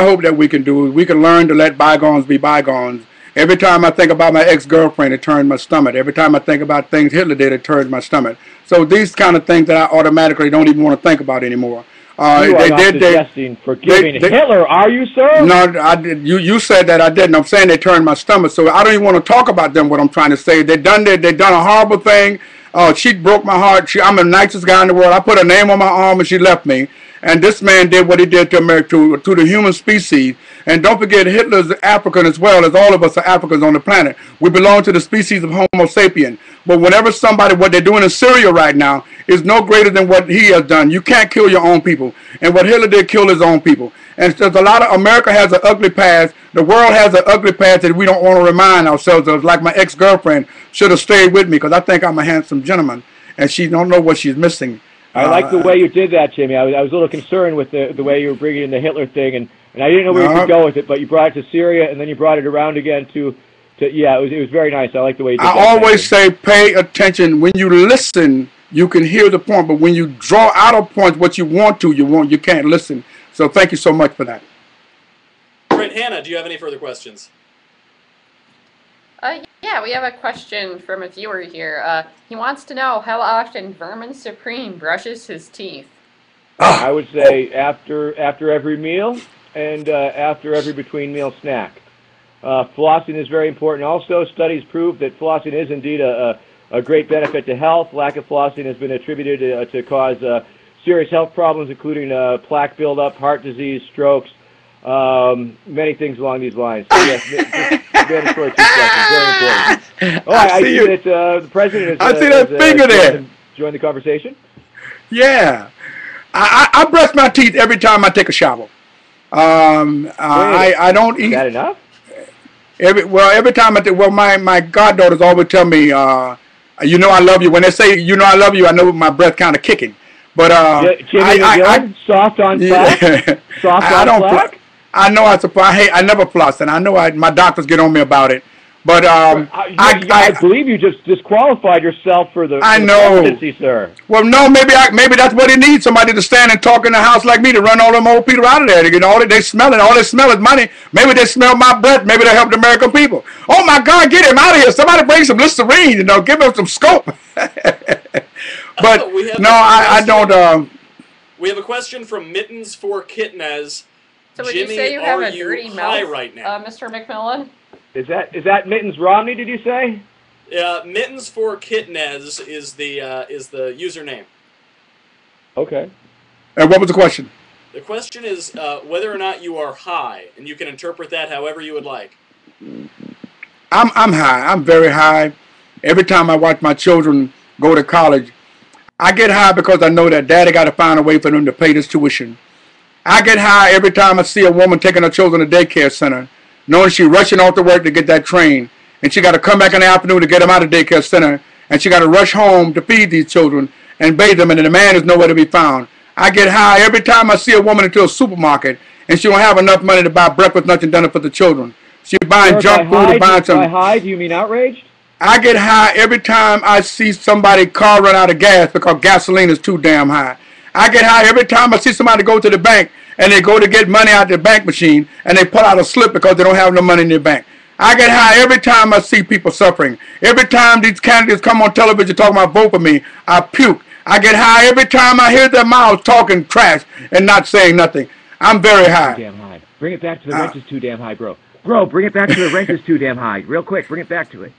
hope that we can do is we can learn to let bygones be bygones. Every time I think about my ex-girlfriend, it turns my stomach. Every time I think about things Hitler did, it turns my stomach. So these kind of things that I automatically don't even want to think about anymore. You are not suggesting forgiving Hitler, are you, sir? No, I did. You said that I didn't. I'm saying they turned my stomach. So I don't even want to talk about them. What I'm trying to say, they done a horrible thing. She broke my heart. I'm the nicest guy in the world. I put her name on my arm and she left me. And this man did what he did to America, to the human species. And don't forget, Hitler's African as well as all of us are Africans on the planet. We belong to the species of Homo sapien. But whenever what they're doing in Syria right now is no greater than what he has done. You can't kill your own people. And what Hitler did killed his own people. And there's America has an ugly past. The world has an ugly past that we don't want to remind ourselves of. Like my ex-girlfriend should have stayed with me because I think I'm a handsome gentleman. And she don't know what she's missing. I like the way you did that, Jimmy. I was a little concerned with the way you were bringing in the Hitler thing, and I didn't know where you could go with it, but you brought it to Syria, and then you brought it around again to it was very nice. I like the way you did that. I always say pay attention. When you listen, you can hear the point, but when you draw out of points what you want to, you can't listen. So thank you so much for that. Great. Hannah, do you have any further questions? Yeah, we have a question from a viewer here. He wants to know how often Vermin Supreme brushes his teeth. I would say after every meal and after every between meal snack. Flossing is very important. Also, studies prove that flossing is indeed a great benefit to health. Lack of flossing has been attributed to cause serious health problems, including plaque buildup, heart disease, strokes, many things along these lines. So yes, mandatory teeth brushing, very important. Oh, I see that the president has joined the conversation. Yeah. I brush my teeth every time I take a shower. I don't eat. Is that enough? Every time my goddaughters always tell me, you know I love you. When they say you know I love you, I know my breath kind of kicking. But Jimmy McGill, soft on plaque. Soft on plaque. I know I never floss, and I know my doctors get on me about it. But I believe you just disqualified yourself for the presidency, sir. Well, no, maybe that's what he needs, somebody to stand and talk in the house like me to run all them old people out of there. You know, they smell it. All they smell is money. Maybe they smell my breath. Maybe they help the American people. Oh, my God, get him out of here. Somebody bring some Listerine, you know, give him some scope. But, no, I don't. We have a question from Mittens for Kitnez. So would Jimmy, you say you have a you dirty high mouth, right now? Mr. McMillan? Is that Mittens Romney? Did you say? Mittens for Kitnez is the username. Okay. And what was the question? The question is whether or not you are high, and you can interpret that however you would like. I'm high. I'm very high. Every time I watch my children go to college, I get high because I know that Daddy got to find a way for them to pay this tuition. I get high every time I see a woman taking her children to daycare center, knowing she's rushing off to work to get that train, and she got to come back in the afternoon to get them out of daycare center, and she got to rush home to feed these children and bathe them, and the man is nowhere to be found. I get high every time I see a woman into a supermarket, and she don't have enough money to buy breakfast, lunch, and dinner for the children. She's buying junk food and buying something. By high, do you mean outraged? I get high every time I see somebody's car run out of gas because gasoline is too damn high. I get high every time I see somebody go to the bank and they go to get money out the bank machine and they pull out a slip because they don't have no money in their bank. I get high every time I see people suffering. Every time these candidates come on television talking about vote for me, I puke. I get high every time I hear their mouths talking trash and not saying nothing. I'm very high. Too damn high. Bring it back to the rent is too damn high, bro. Bro, bring it back to the rent is too damn high. Real quick, bring it back to it.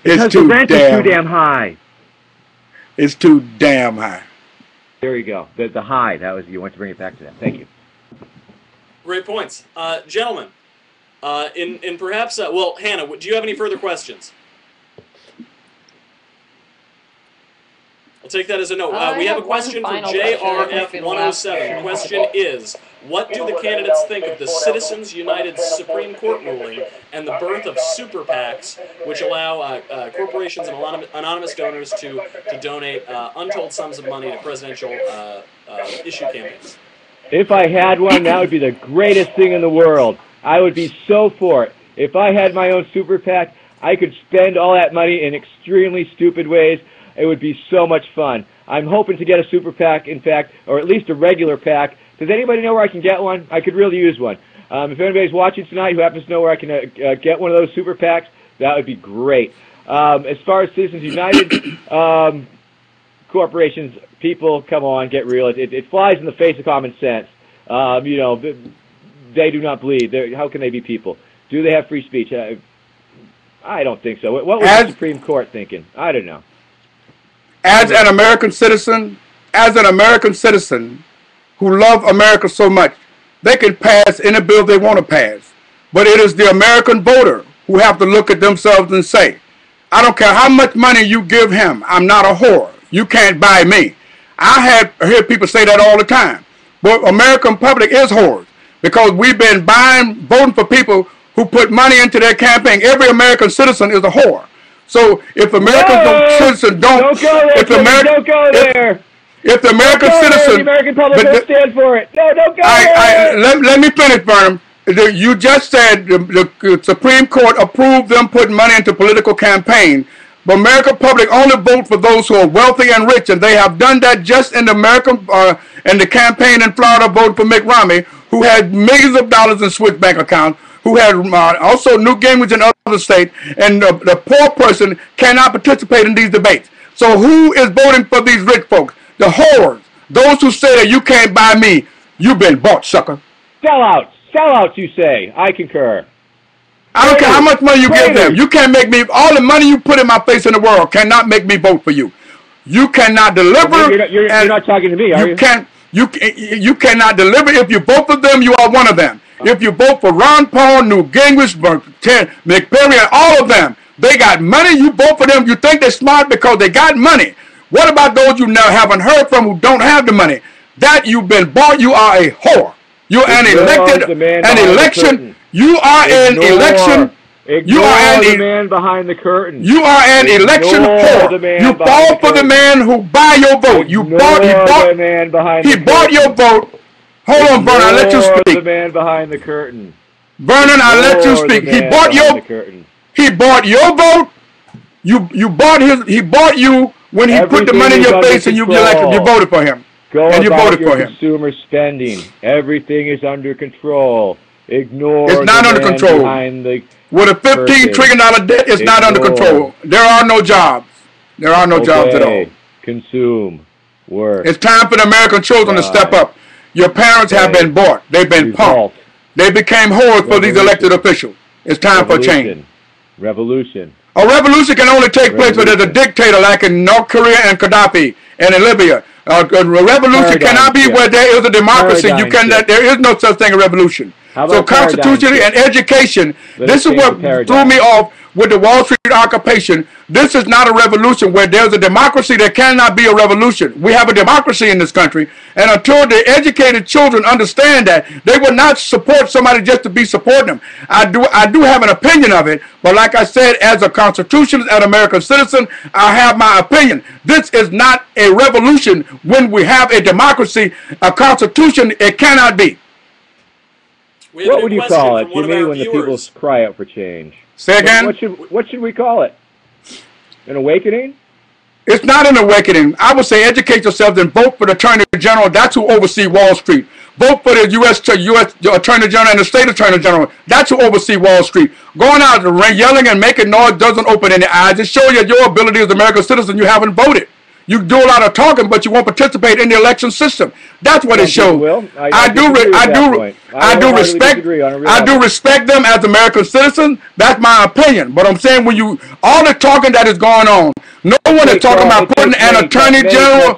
Because the rent is too damn high. It's too damn high. There you go. The high. That was you want to bring it back to that. Thank you. Great points, gentlemen. In perhaps well, Hannah, do you have any further questions? I'll take that as a no. We have a question for JRF107. The question is, what do the candidates think of the Citizens United Supreme Court ruling and the birth of super PACs, which allow corporations and anonymous donors to donate untold sums of money to presidential issue campaigns? If I had one, that would be the greatest thing in the world. I would be so for it. If I had my own super PAC, I could spend all that money in extremely stupid ways. It would be so much fun. I'm hoping to get a super PAC, in fact, or at least a regular PAC. Does anybody know where I can get one? I could really use one. If anybody's watching tonight who happens to know where I can get one of those super PACs, that would be great. As far as Citizens United, corporations, people, come on, get real. It flies in the face of common sense. You know, they do not bleed. How can they be people? Do they have free speech? I don't think so. What was the Supreme Court thinking? I don't know. As an American citizen who love America so much, they can pass any bill they want to pass. But it is the American voter who have to look at themselves and say, I don't care how much money you give him, I'm not a whore. You can't buy me. I hear people say that all the time. But American public is whores because we've been voting for people who put money into their campaign. Every American citizen is a whore. So if American citizens don't go there. If the American citizen, the American public don't stand for it. No, don't go there. Let me finish, Burnham. You just said the Supreme Court approved them putting money into political campaign. But American public only vote for those who are wealthy and rich, and they have done that just in the in the campaign in Florida voting for Mitt Romney, who had millions of dollars in Swiss bank accounts, who had also Newt Gingrich in other states, and the poor person cannot participate in these debates. So who is voting for these rich folks? The whores. Those who say that you can't buy me, you've been bought, sucker. Sellouts. Sellouts, you say. I concur. I don't care how much money you give them. You can't make me, all the money you put in my face in the world cannot make me vote for you. You cannot deliver. Well, you're not talking to me, are you? You cannot deliver. If you vote for them, you are one of them. If you vote for Ron Paul, Newt Gingrich, McPerry, all of them, they got money. You vote for them. You think they're smart because they got money. What about those you now haven't heard from who don't have the money? That you've been bought. You are a whore. You're an elected, You are an election. You are the man behind the curtain. You are an election whore. You fall for the man who buy your vote. He bought your vote. Hold on, Vernon, I'll let you speak. The man behind the curtain. Vernon, I'll let you speak. He bought your vote. He bought you when he put the money in your face and you voted for him. You voted for him. Consumer spending. Everything is under control. Ignore. It's not under control. With a $15 trillion debt, it's not under control. There are no jobs. There are no jobs at all. Consume. Work. It's time for the American children to step up. Your parents have been bought. They've been punked. They became whores for these elected officials. It's time for change. Revolution. A revolution can only take place where there's a dictator like in North Korea and Gaddafi and in Libya. A revolution cannot be where there is a democracy. There is no such thing as a revolution. So constitution and education, this is what threw me off with the Wall Street occupation. This is not a revolution where there's a democracy. There cannot be a revolution. We have a democracy in this country, and until the educated children understand that, they will not support somebody just to be supporting them. I do have an opinion of it, but like I said, as a constitutionalist, as an American citizen, I have my opinion. This is not a revolution when we have a democracy. A constitution, it cannot be. What would you call it, Jimmy, when the people cry out for change? Say again? What should we call it? An awakening? It's not an awakening. I would say educate yourselves and vote for the Attorney General. That's who oversees Wall Street. Vote for the U.S. Attorney General and the State Attorney General. That's who oversees Wall Street. Going out and yelling and making noise doesn't open any eyes. It shows you your ability as an American citizen. You haven't voted. You do a lot of talking, but you won't participate in the election system. That's what it shows. I do respect them as American citizens. That's my opinion. But I'm saying when all the talking that is going on, no one is talking about putting an attorney general,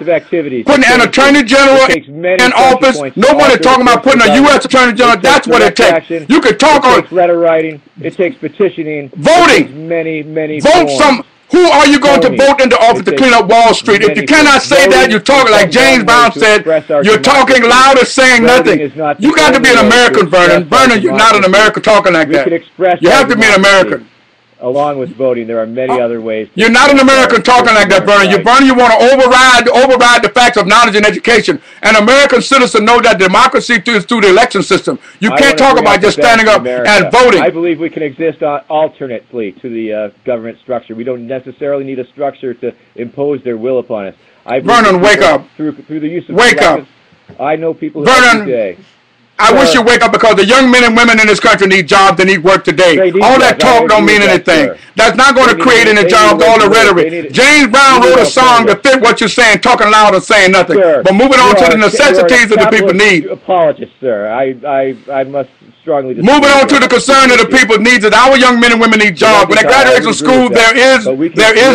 in office. No one is talking about putting a U.S. attorney general. That's what it takes. You can talk on. It takes letter writing. It takes petitioning. Voting. Many. Vote some. Who are you going to vote into office to clean up Wall Street? If you cannot say that, you're talking like James Brown said, you're talking louder, saying nothing. You got to be an American, Vernon. Vernon, you're not an American talking like that. You have to be an American. Along with voting, there are many other ways. You're not an American talking like that, Vernon. You want to override the facts of knowledge and education. An American citizen knows that democracy is through the election system. You can't talk about just standing up and voting. I believe we can exist alternately to the government structure. We don't necessarily need a structure to impose their will upon us. Vernon, wake up. Through the use of wake up. I know people who every day. I wish you wake up because the young men and women in this country need jobs. They need work today. All that talk don't mean anything. That's not going to create any jobs, all the rhetoric. James Brown wrote a song to fit what you're saying, talking loud and saying nothing. But moving on to the necessities that the people need. Apologist, sir. I must strongly disagree. Moving on to the concern of the people needs that our young men and women need jobs. When they graduate from school, there is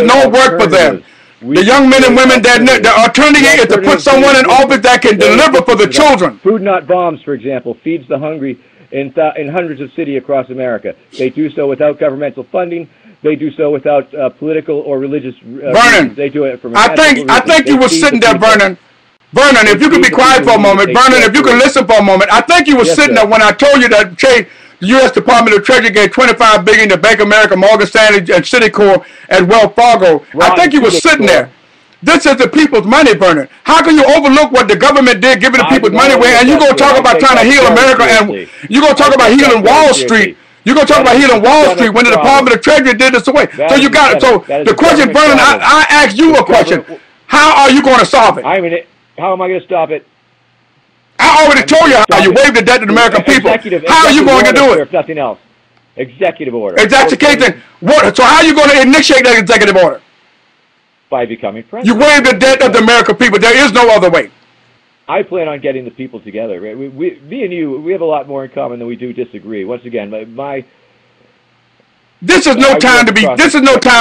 no work for them. The young men and women the alternative is to put someone in office that can deliver for the children. Food Not Bombs, for example, feeds the hungry in hundreds of cities across America. They do so without governmental funding. They do so without political or religious Vernon, they do it from I think you were sitting there, Vernon. Vernon, if you could be quiet for a moment. Vernon, if you could listen for a moment. I think you were sitting there when I told you that the U.S. Department of Treasury gave $25 billion to Bank of America, Morgan Stanley, and Citicorp, and Wells Fargo. I think you were sitting there. This is the people's money, Vernon. How can you overlook what the government did, giving the people's money away, and you're going to talk about trying to heal America, and you're going to talk about healing Wall Street? You're going to talk about healing Wall Street when the Department of Treasury did this away. So you got it. So the question, Vernon, I asked you a question. How are you going to solve it? How am I going to stop it? I already told you how. You waived the debt to the American people. How are you going to do it? If nothing else. Executive order. Executive. So how are you going to initiate that executive order? By becoming president. You waive the debt of the American people. There is no other way. I plan on getting the people together. Me and you, we have a lot more in common than we do disagree. Once again, This is no time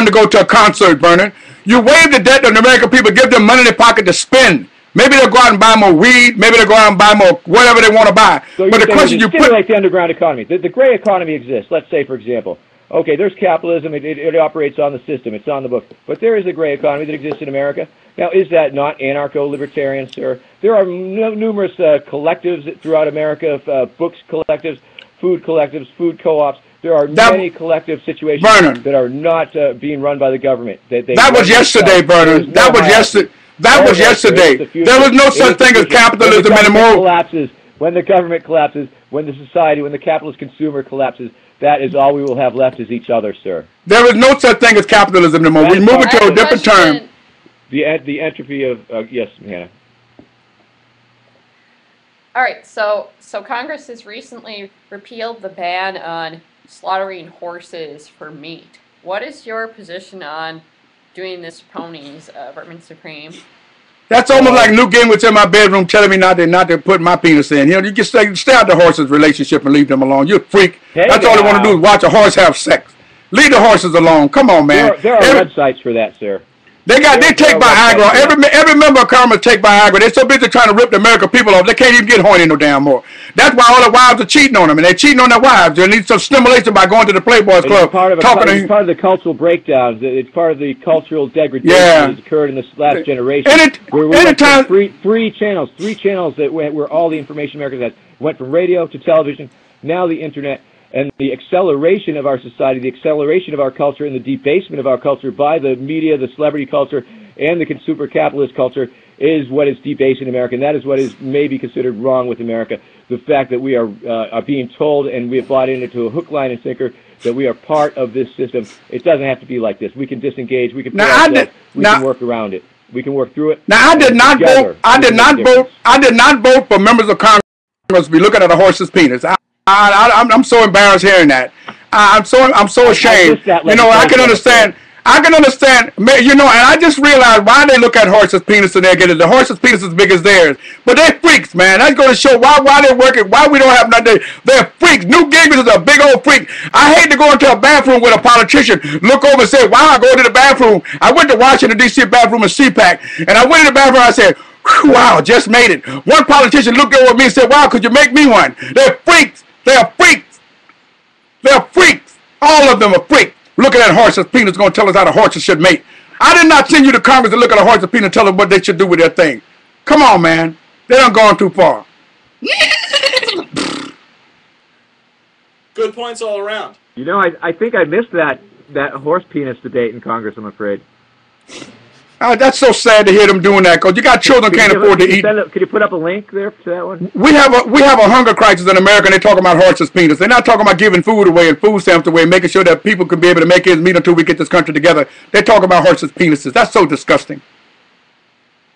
to go to a concert, Vernon. You waive the debt of the American people. Give them money in their pocket to spend. Maybe they'll go out and buy more weed. Maybe they'll go out and buy more whatever they want to buy. So but the question you put like the underground economy. The gray economy exists. Let's say, for example, okay, there's capitalism. It operates on the system. It's on the book. But there is a gray economy that exists in America. Now, is that not anarcho-libertarian, sir? There are numerous collectives throughout America, books collectives, food collectives, food co-ops. There are many collective situations that are not being run by the government. That was yesterday, Bernard. That was yesterday. That was yesterday. There was no such thing as capitalism anymore. When the government collapses, when the society, when the capitalist consumer collapses, that is all we will have left is each other, sir. There is no such thing as capitalism anymore. We move it to a different term. The entropy of yes, Hannah. All right, so Congress has recently repealed the ban on slaughtering horses for meat. What is your position on doing this ponies, Vermin Supreme? That's almost like Newt Gingrich in my bedroom telling me not to put my penis in. You know, you just stay out the horse's relationship and leave them alone. You're a freak. Hey, that's all they want to do is watch a horse have sex. Leave the horses alone. Come on, man. There are websites for that, sir. They take Viagra. Every member of Congress take Viagra. They're so busy trying to rip the American people off, they can't even get horny no damn more. That's why all the wives are cheating on them, and they're cheating on their wives. They need some stimulation by going to the Playboys Club. It's part of the cultural breakdowns. It's part of the cultural degradation that has occurred in this last generation. Anytime three channels that where all the information America has went from radio to television, now the internet. And the acceleration of our society, the acceleration of our culture, and the debasement of our culture by the media, the celebrity culture, and the consumer capitalist culture is what is debasing America, and that is what is maybe considered wrong with America. The fact that we are being told, and we have bought into a hook, line, and sinker, that we are part of this system. It doesn't have to be like this. We can disengage. We can can work around it. We can work through it. Now, I did not vote. I did not vote for members of Congress to be looking at a horse's penis. I'm so embarrassed hearing that. I'm so ashamed. You know, I can understand. You know, and I just realized why they look at horses' penis and they get it. The horse's penis is as big as theirs, but they're freaks, man. That's going to show why they're working. Why we don't have nothing. They're freaks. Newt Gingrich is a big old freak. I hate to go into a bathroom with a politician, look over and say, "Wow, I go to the bathroom." I went to Washington D.C. bathroom in CPAC, and I went in the bathroom. I said, "Wow, just made it." One politician looked over at me and said, "Wow, could you make me one?" They're freaks. They're freaks. They're freaks. All of them are freaks. Looking at horses' penis going to tell us how the horses should mate. I did not send you to Congress to look at a horse's penis and tell them what they should do with their thing. Come on, man. They done gone too far. Good points all around. You know, I think I missed that horse penis debate in Congress, I'm afraid. That's so sad to hear them doing that, because you got children can't afford to eat. Could you put up a link there to that one? We have a hunger crisis in America, and they're talking about horses' penis. They're not talking about giving food away and food stamps away and making sure that people can be able to make ends meet until we get this country together. They're talking about horses' penises. That's so disgusting.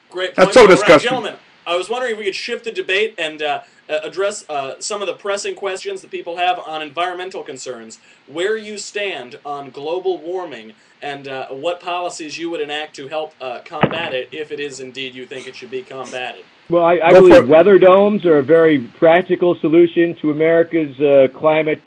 Great point. That's so disgusting. Gentlemen, I was wondering if we could shift the debate and address some of the pressing questions that people have on environmental concerns. Where you stand on global warming and what policies you would enact to help combat it, if it is indeed you think it should be combated. Well, I believe weather domes are a very practical solution to America's climate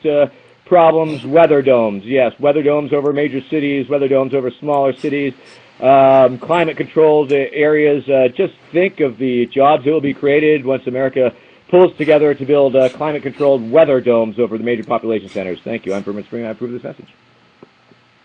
problems. Weather domes, yes. Weather domes over major cities, weather domes over smaller cities, climate-controlled areas. Just think of the jobs that will be created once America pulls together to build climate-controlled weather domes over the major population centers. Thank you. I'm Vermin Spring. I approve this message.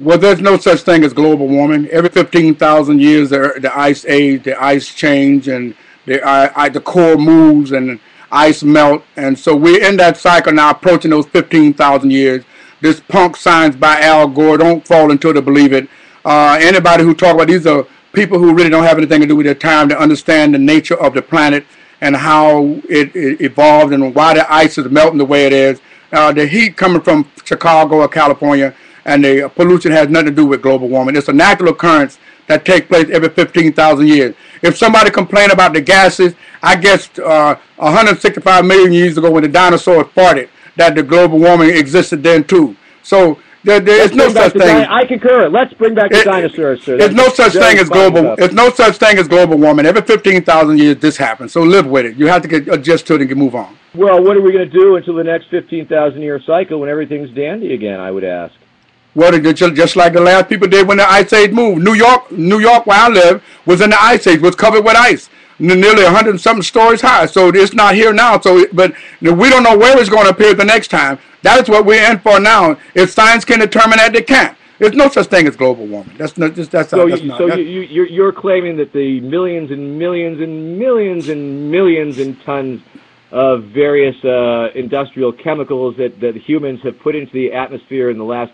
Well, there's no such thing as global warming. Every 15,000 years, the ice age, the ice change, and the core moves and ice melt. And so we're in that cycle now, approaching those 15,000 years. This punk science by Al Gore, don't fall until they believe it. Anybody who talk about these are people who really don't have anything to do with their time to understand the nature of the planet and how it evolved and why the ice is melting the way it is. The heat coming from Chicago or California and the pollution has nothing to do with global warming. It's a natural occurrence that takes place every 15,000 years. If somebody complained about the gases, I guess 165 million years ago when the dinosaurs farted, that the global warming existed then too. So there is no such thing. I concur. Let's bring back the dinosaurs, sir. There's no such thing as global. There's no such thing as global warming. Every 15,000 years, this happens. So live with it. You have to adjust to it and move on. Well, what are we going to do until the next 15,000 year cycle when everything's dandy again? I would ask. Well, just like the last people did when the ice age moved. New York, where I live, was in the ice age, was covered with ice, nearly 100 and something stories high. So it's not here now. But we don't know where it's going to appear the next time. That is what we're in for now. If science can determine that, they can't. There's no such thing as global warming. You're claiming that the millions and millions and millions and millions and tons various industrial chemicals that humans have put into the atmosphere in the last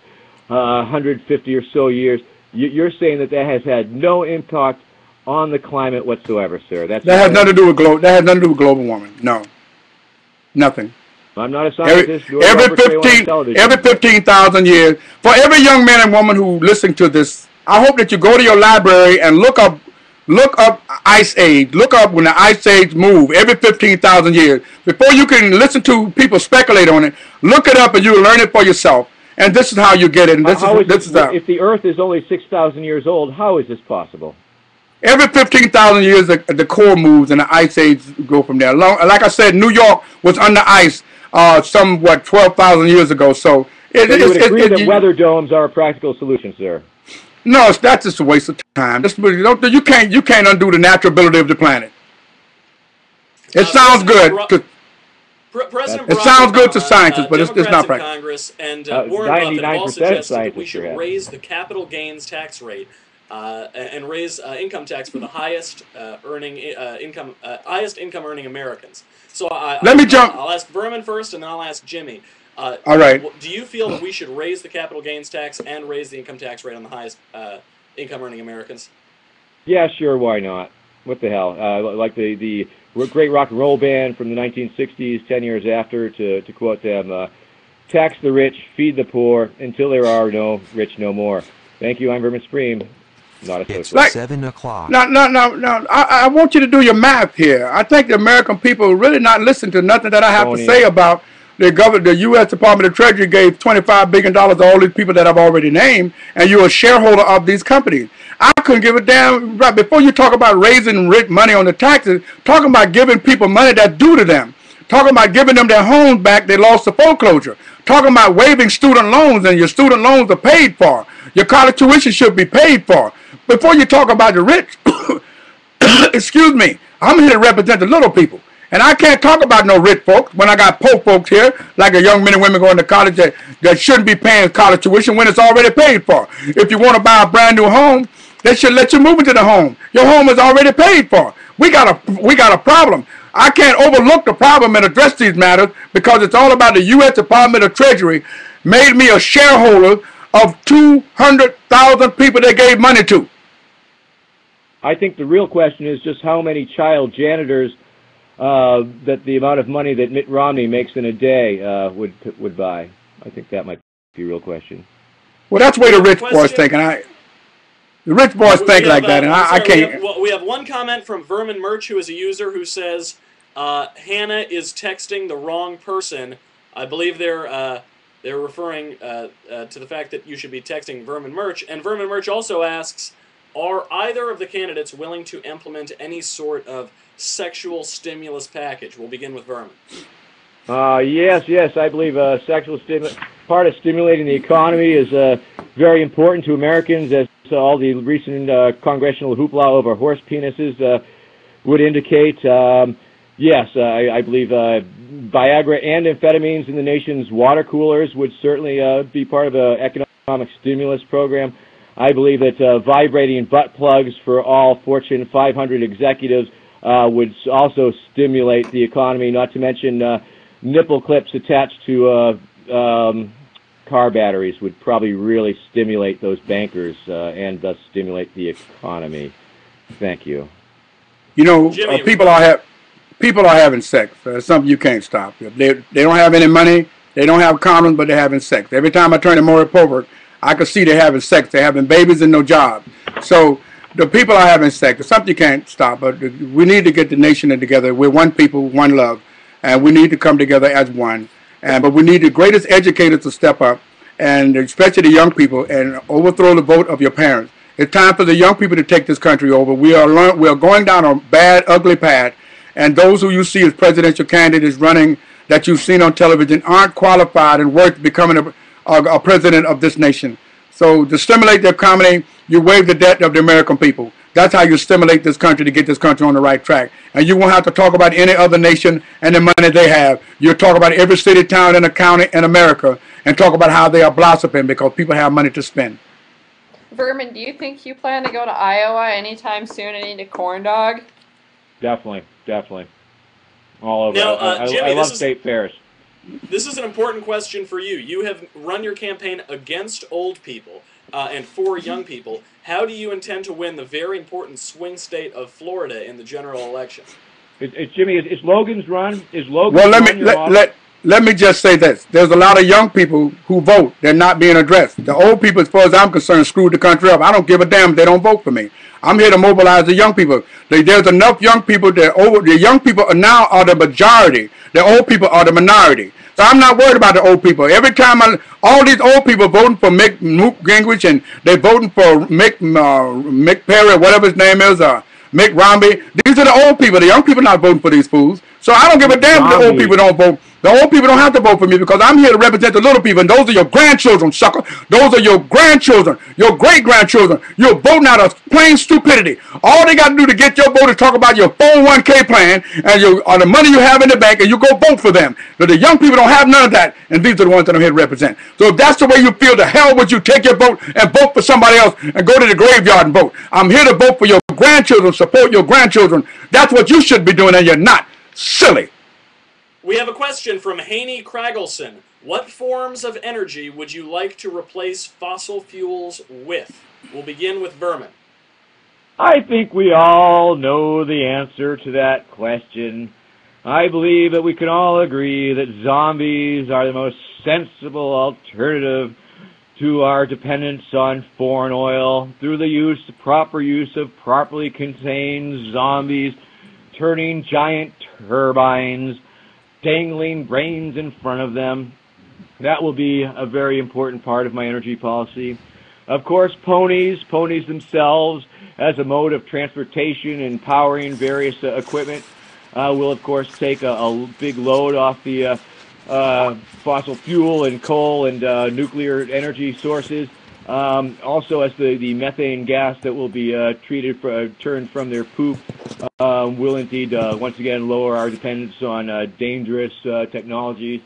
150 or so years. You're saying that has had no impact on the climate whatsoever, sir. That has nothing to do with global warming. No, nothing. I'm not a scientist. Every 15,000 years, for every young man and woman who listens to this, I hope that you go to your library and look up ice age. Look up when the ice age move every 15,000 years. Before you can listen to people speculate on it, look it up and you'll learn it for yourself. And this is how you get it. And if the Earth is only 6,000 years old, how is this possible? Every 15,000 years, the core moves and the ice age go from there. Like I said, New York was under ice 12,000 years ago. So you would agree that weather domes are a practical solution, sir? No, that's just a waste of time. You can't undo the natural ability of the planet. It sounds good. President it sounds good to scientists, but it's not practical. Congress and Warren Buffett have all suggested that we should raise the capital gains tax rate and raise income tax for the highest income earning Americans. So I'll ask Vermin first, and then I'll ask Jimmy. All right. Do you feel that we should raise the capital gains tax and raise the income tax rate on the highest income earning Americans? Yeah, sure. Why not? What the hell? Like the great rock and roll band from the 1960s, 10 years after, to quote them, tax the rich, feed the poor, until there are no rich no more. Thank you. I'm Vermin Supreme. Not a socialist. It's 7 o'clock. No. I want you to do your math here. I think the American people really not listen to nothing that I have to say about the U.S. Department of Treasury gave $25 billion to all these people that I've already named, and you're a shareholder of these companies. I couldn't give a damn. Right before you talk about raising rich money on the taxes, talking about giving people money that's due to them, talking about giving them their homes back they lost to foreclosure, talking about waiving student loans, and your student loans are paid for. Your college tuition should be paid for. Before you talk about the rich, excuse me, I'm here to represent the little people. And I can't talk about no rich folks when I got poor folks here, like the young men and women going to college that shouldn't be paying college tuition when it's already paid for. If you want to buy a brand new home, they should let you move into the home. Your home is already paid for. We got a problem. I can't overlook the problem and address these matters because it's all about the U.S. Department of Treasury made me a shareholder of 200,000 people they gave money to. I think the real question is just how many child janitors that the amount of money that Mitt Romney makes in a day would buy. I think that might be a real question. Well, that's the way the rich boys think, and the rich boys think like that, and I can't. We have one comment from Vermin Merch, who is a user, who says Hannah is texting the wrong person. I believe they're referring to the fact that you should be texting Vermin Merch, and Vermin Merch also asks, are either of the candidates willing to implement any sort of sexual stimulus package? We'll begin with Vermin. Yes, I believe part of stimulating the economy is very important to Americans, as all the recent congressional hoopla over horse penises would indicate. Yes, I believe Viagra and amphetamines in the nation's water coolers would certainly be part of an economic stimulus program. I believe that vibrating butt plugs for all Fortune 500 executives would also stimulate the economy, not to mention nipple clips attached to car batteries would probably really stimulate those bankers and thus stimulate the economy. Thank you. You know, people are having sex. It's something you can't stop. They don't have any money, they don't have condoms, but they're having sex. Every time I turn to Maury Povert, I can see they're having sex. They're having babies and no job. So the people are having sex. It's something you can't stop. But we need to get the nation together. We're one people, one love, and we need to come together as one. But we need the greatest educators to step up, and especially the young people, and overthrow the vote of your parents. It's time for the young people to take this country over. We are going down a bad, ugly path, and those who you see as presidential candidates running that you've seen on television aren't qualified and worth becoming a president of this nation. So to stimulate the economy, you waive the debt of the American people. That's how you stimulate this country to get this country on the right track. And you won't have to talk about any other nation and the money they have. You'll talk about every city, town, and county in America and talk about how they are blossoming because people have money to spend. Vermin, do you think you plan to go to Iowa anytime soon and eat a corn dog? Definitely. all over. Now, Jimmy, I love state fairs. This is an important question for you. You have run your campaign against old people and for young people. How do you intend to win the very important swing state of Florida in the general election? Jimmy, is Logan's run? Well, let me just say this. There's a lot of young people who vote. They're not being addressed. The old people, as far as I'm concerned, screwed the country up. I don't give a damn if they don't vote for me. I'm here to mobilize the young people. There's enough young people. The young people now are the majority. The old people are the minority. So I'm not worried about the old people. Every time all these old people voting for Mick Gingrich, and they're voting for Mick Perry, whatever his name is, Mick Romney. These are the old people. The young people are not voting for these fools. So I don't give a damn if the old people don't vote. The old people don't have to vote for me because I'm here to represent the little people, and those are your grandchildren, sucker. Those are your grandchildren, your great-grandchildren. You're voting out of plain stupidity. All they got to do to get your vote is talk about your 401k plan and the money you have in the bank, and you go vote for them. So the young people don't have none of that, and these are the ones that I'm here to represent. So if that's the way you feel, the hell would you take your vote and vote for somebody else and go to the graveyard and vote. I'm here to vote for your grandchildren, support your grandchildren. That's what you should be doing, and you're not. Silly. We have a question from Haney Kragelson. What forms of energy would you like to replace fossil fuels with? We'll begin with Vermin. I think we all know the answer to that question. I believe that we can all agree that zombies are the most sensible alternative to our dependence on foreign oil through the proper use of properly contained zombies, turning giant turbines, dangling brains in front of them. That will be a very important part of my energy policy. Of course, ponies themselves as a mode of transportation and powering various equipment will, of course, take a big load off the fossil fuel and coal and nuclear energy sources. Also, as the methane gas that will be turned from their poop will indeed once again lower our dependence on dangerous technologies.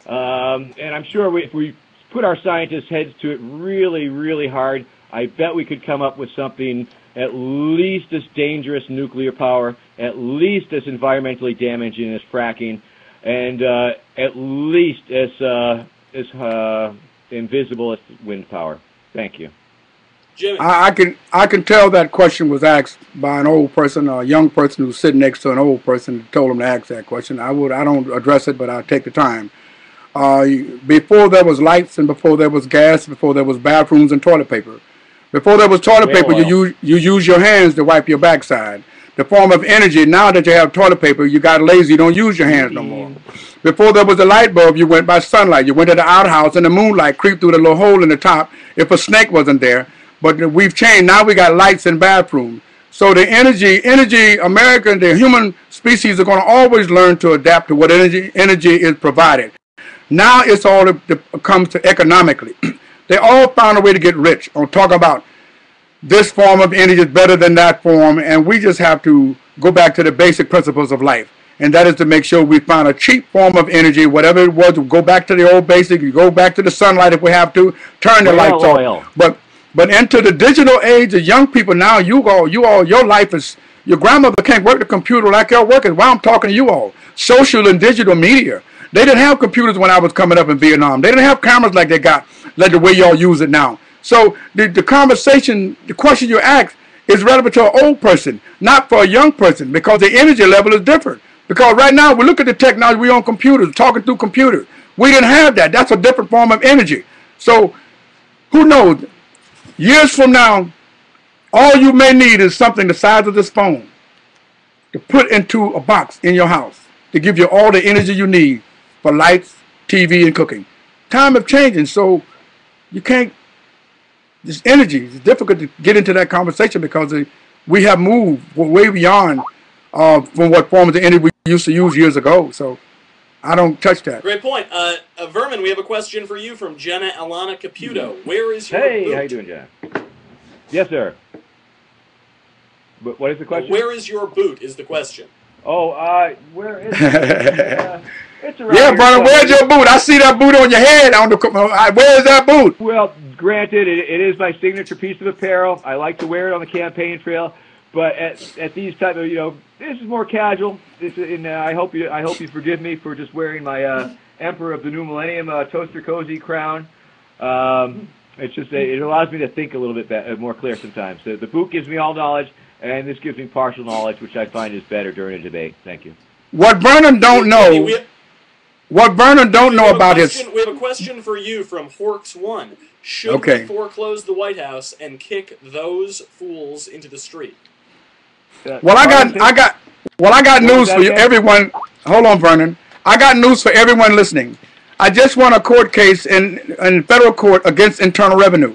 And I'm sure if we put our scientists' heads to it really, really hard, I bet we could come up with something at least as dangerous nuclear power, at least as environmentally damaging as fracking, and at least as invisible as wind power. Thank you. Jimmy. I can tell that question was asked by an old person, a young person who's sitting next to an old person who told him to ask that question. I don't address it, but I'll take the time. Before there was lights and before there was gas, before there was bathrooms and toilet paper. Before there was toilet paper, you use your hands to wipe your backside. The form of energy, now that you have toilet paper, you got lazy, you don't use your hands no more. Before there was a light bulb, you went by sunlight. You went to the outhouse in the moonlight, creeped through the little hole in the top if a snake wasn't there. But we've changed. Now we got lights in bathrooms. So the energy, the human species are going to always learn to adapt to what energy is provided. Now it's all comes to economically. They all found a way to get rich. I'll talk about this form of energy is better than that form, and we just have to go back to the basic principles of life. And that is to make sure we find a cheap form of energy, whatever it was, go back to the old basic, you go back to the sunlight if we have to, turn the lights off. But into the digital age of young people now, your life is, your grandmother can't work the computer like you're working. Why I'm talking to you all. Social and digital media. They didn't have computers when I was coming up in Vietnam. They didn't have cameras like they got, like the way y'all use it now. So the conversation, the question you ask is relevant to an old person, not for a young person, because the energy level is different. Because right now, we look at the technology, we're on computers, talking through computers. We didn't have that. That's a different form of energy. So who knows? Years from now, all you may need is something the size of this phone to put into a box in your house to give you all the energy you need for lights, TV, and cooking. Time is changing, so you can't, this energy, it's difficult to get into that conversation because we have moved way beyond from what forms of energy we used to use years ago. So I don't touch that. Great point. Vermin, we have a question for you from Jenna Alana Caputo. Where is your Hey, boot? how you doing, Jenna? Yes, sir. What is the question? Where is your boot is the question. Oh, where is it? It's around Yeah, here brother, somewhere. where's your boot? I see that boot on your head. Where is that boot? Well, granted, it is my signature piece of apparel. I like to wear it on the campaign trail. but at these type of, this is more casual. And I hope you forgive me for just wearing my Emperor of the New Millennium toaster cozy crown. It's just it allows me to think a little bit more clear sometimes. The boot gives me all knowledge, and this gives me partial knowledge, which I find is better during a debate. Thank you. What Vernon don't know. What Vernon don't know about his... We have a question for you from Horks1. Should we foreclose the White House and kick those fools into the street? Well, I got news for you, everyone. Hold on, Vernon. I got news for everyone listening. I just won a court case in federal court against Internal Revenue.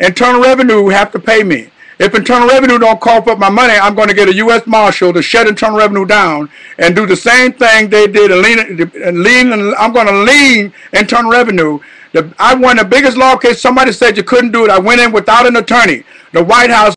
Internal Revenue have to pay me. If Internal Revenue don't cough up my money, I'm going to get a U.S. Marshal to shut Internal Revenue down and do the same thing they did. I'm going to lean Internal Revenue. I won the biggest law case. Somebody said you couldn't do it. I went in without an attorney. The White House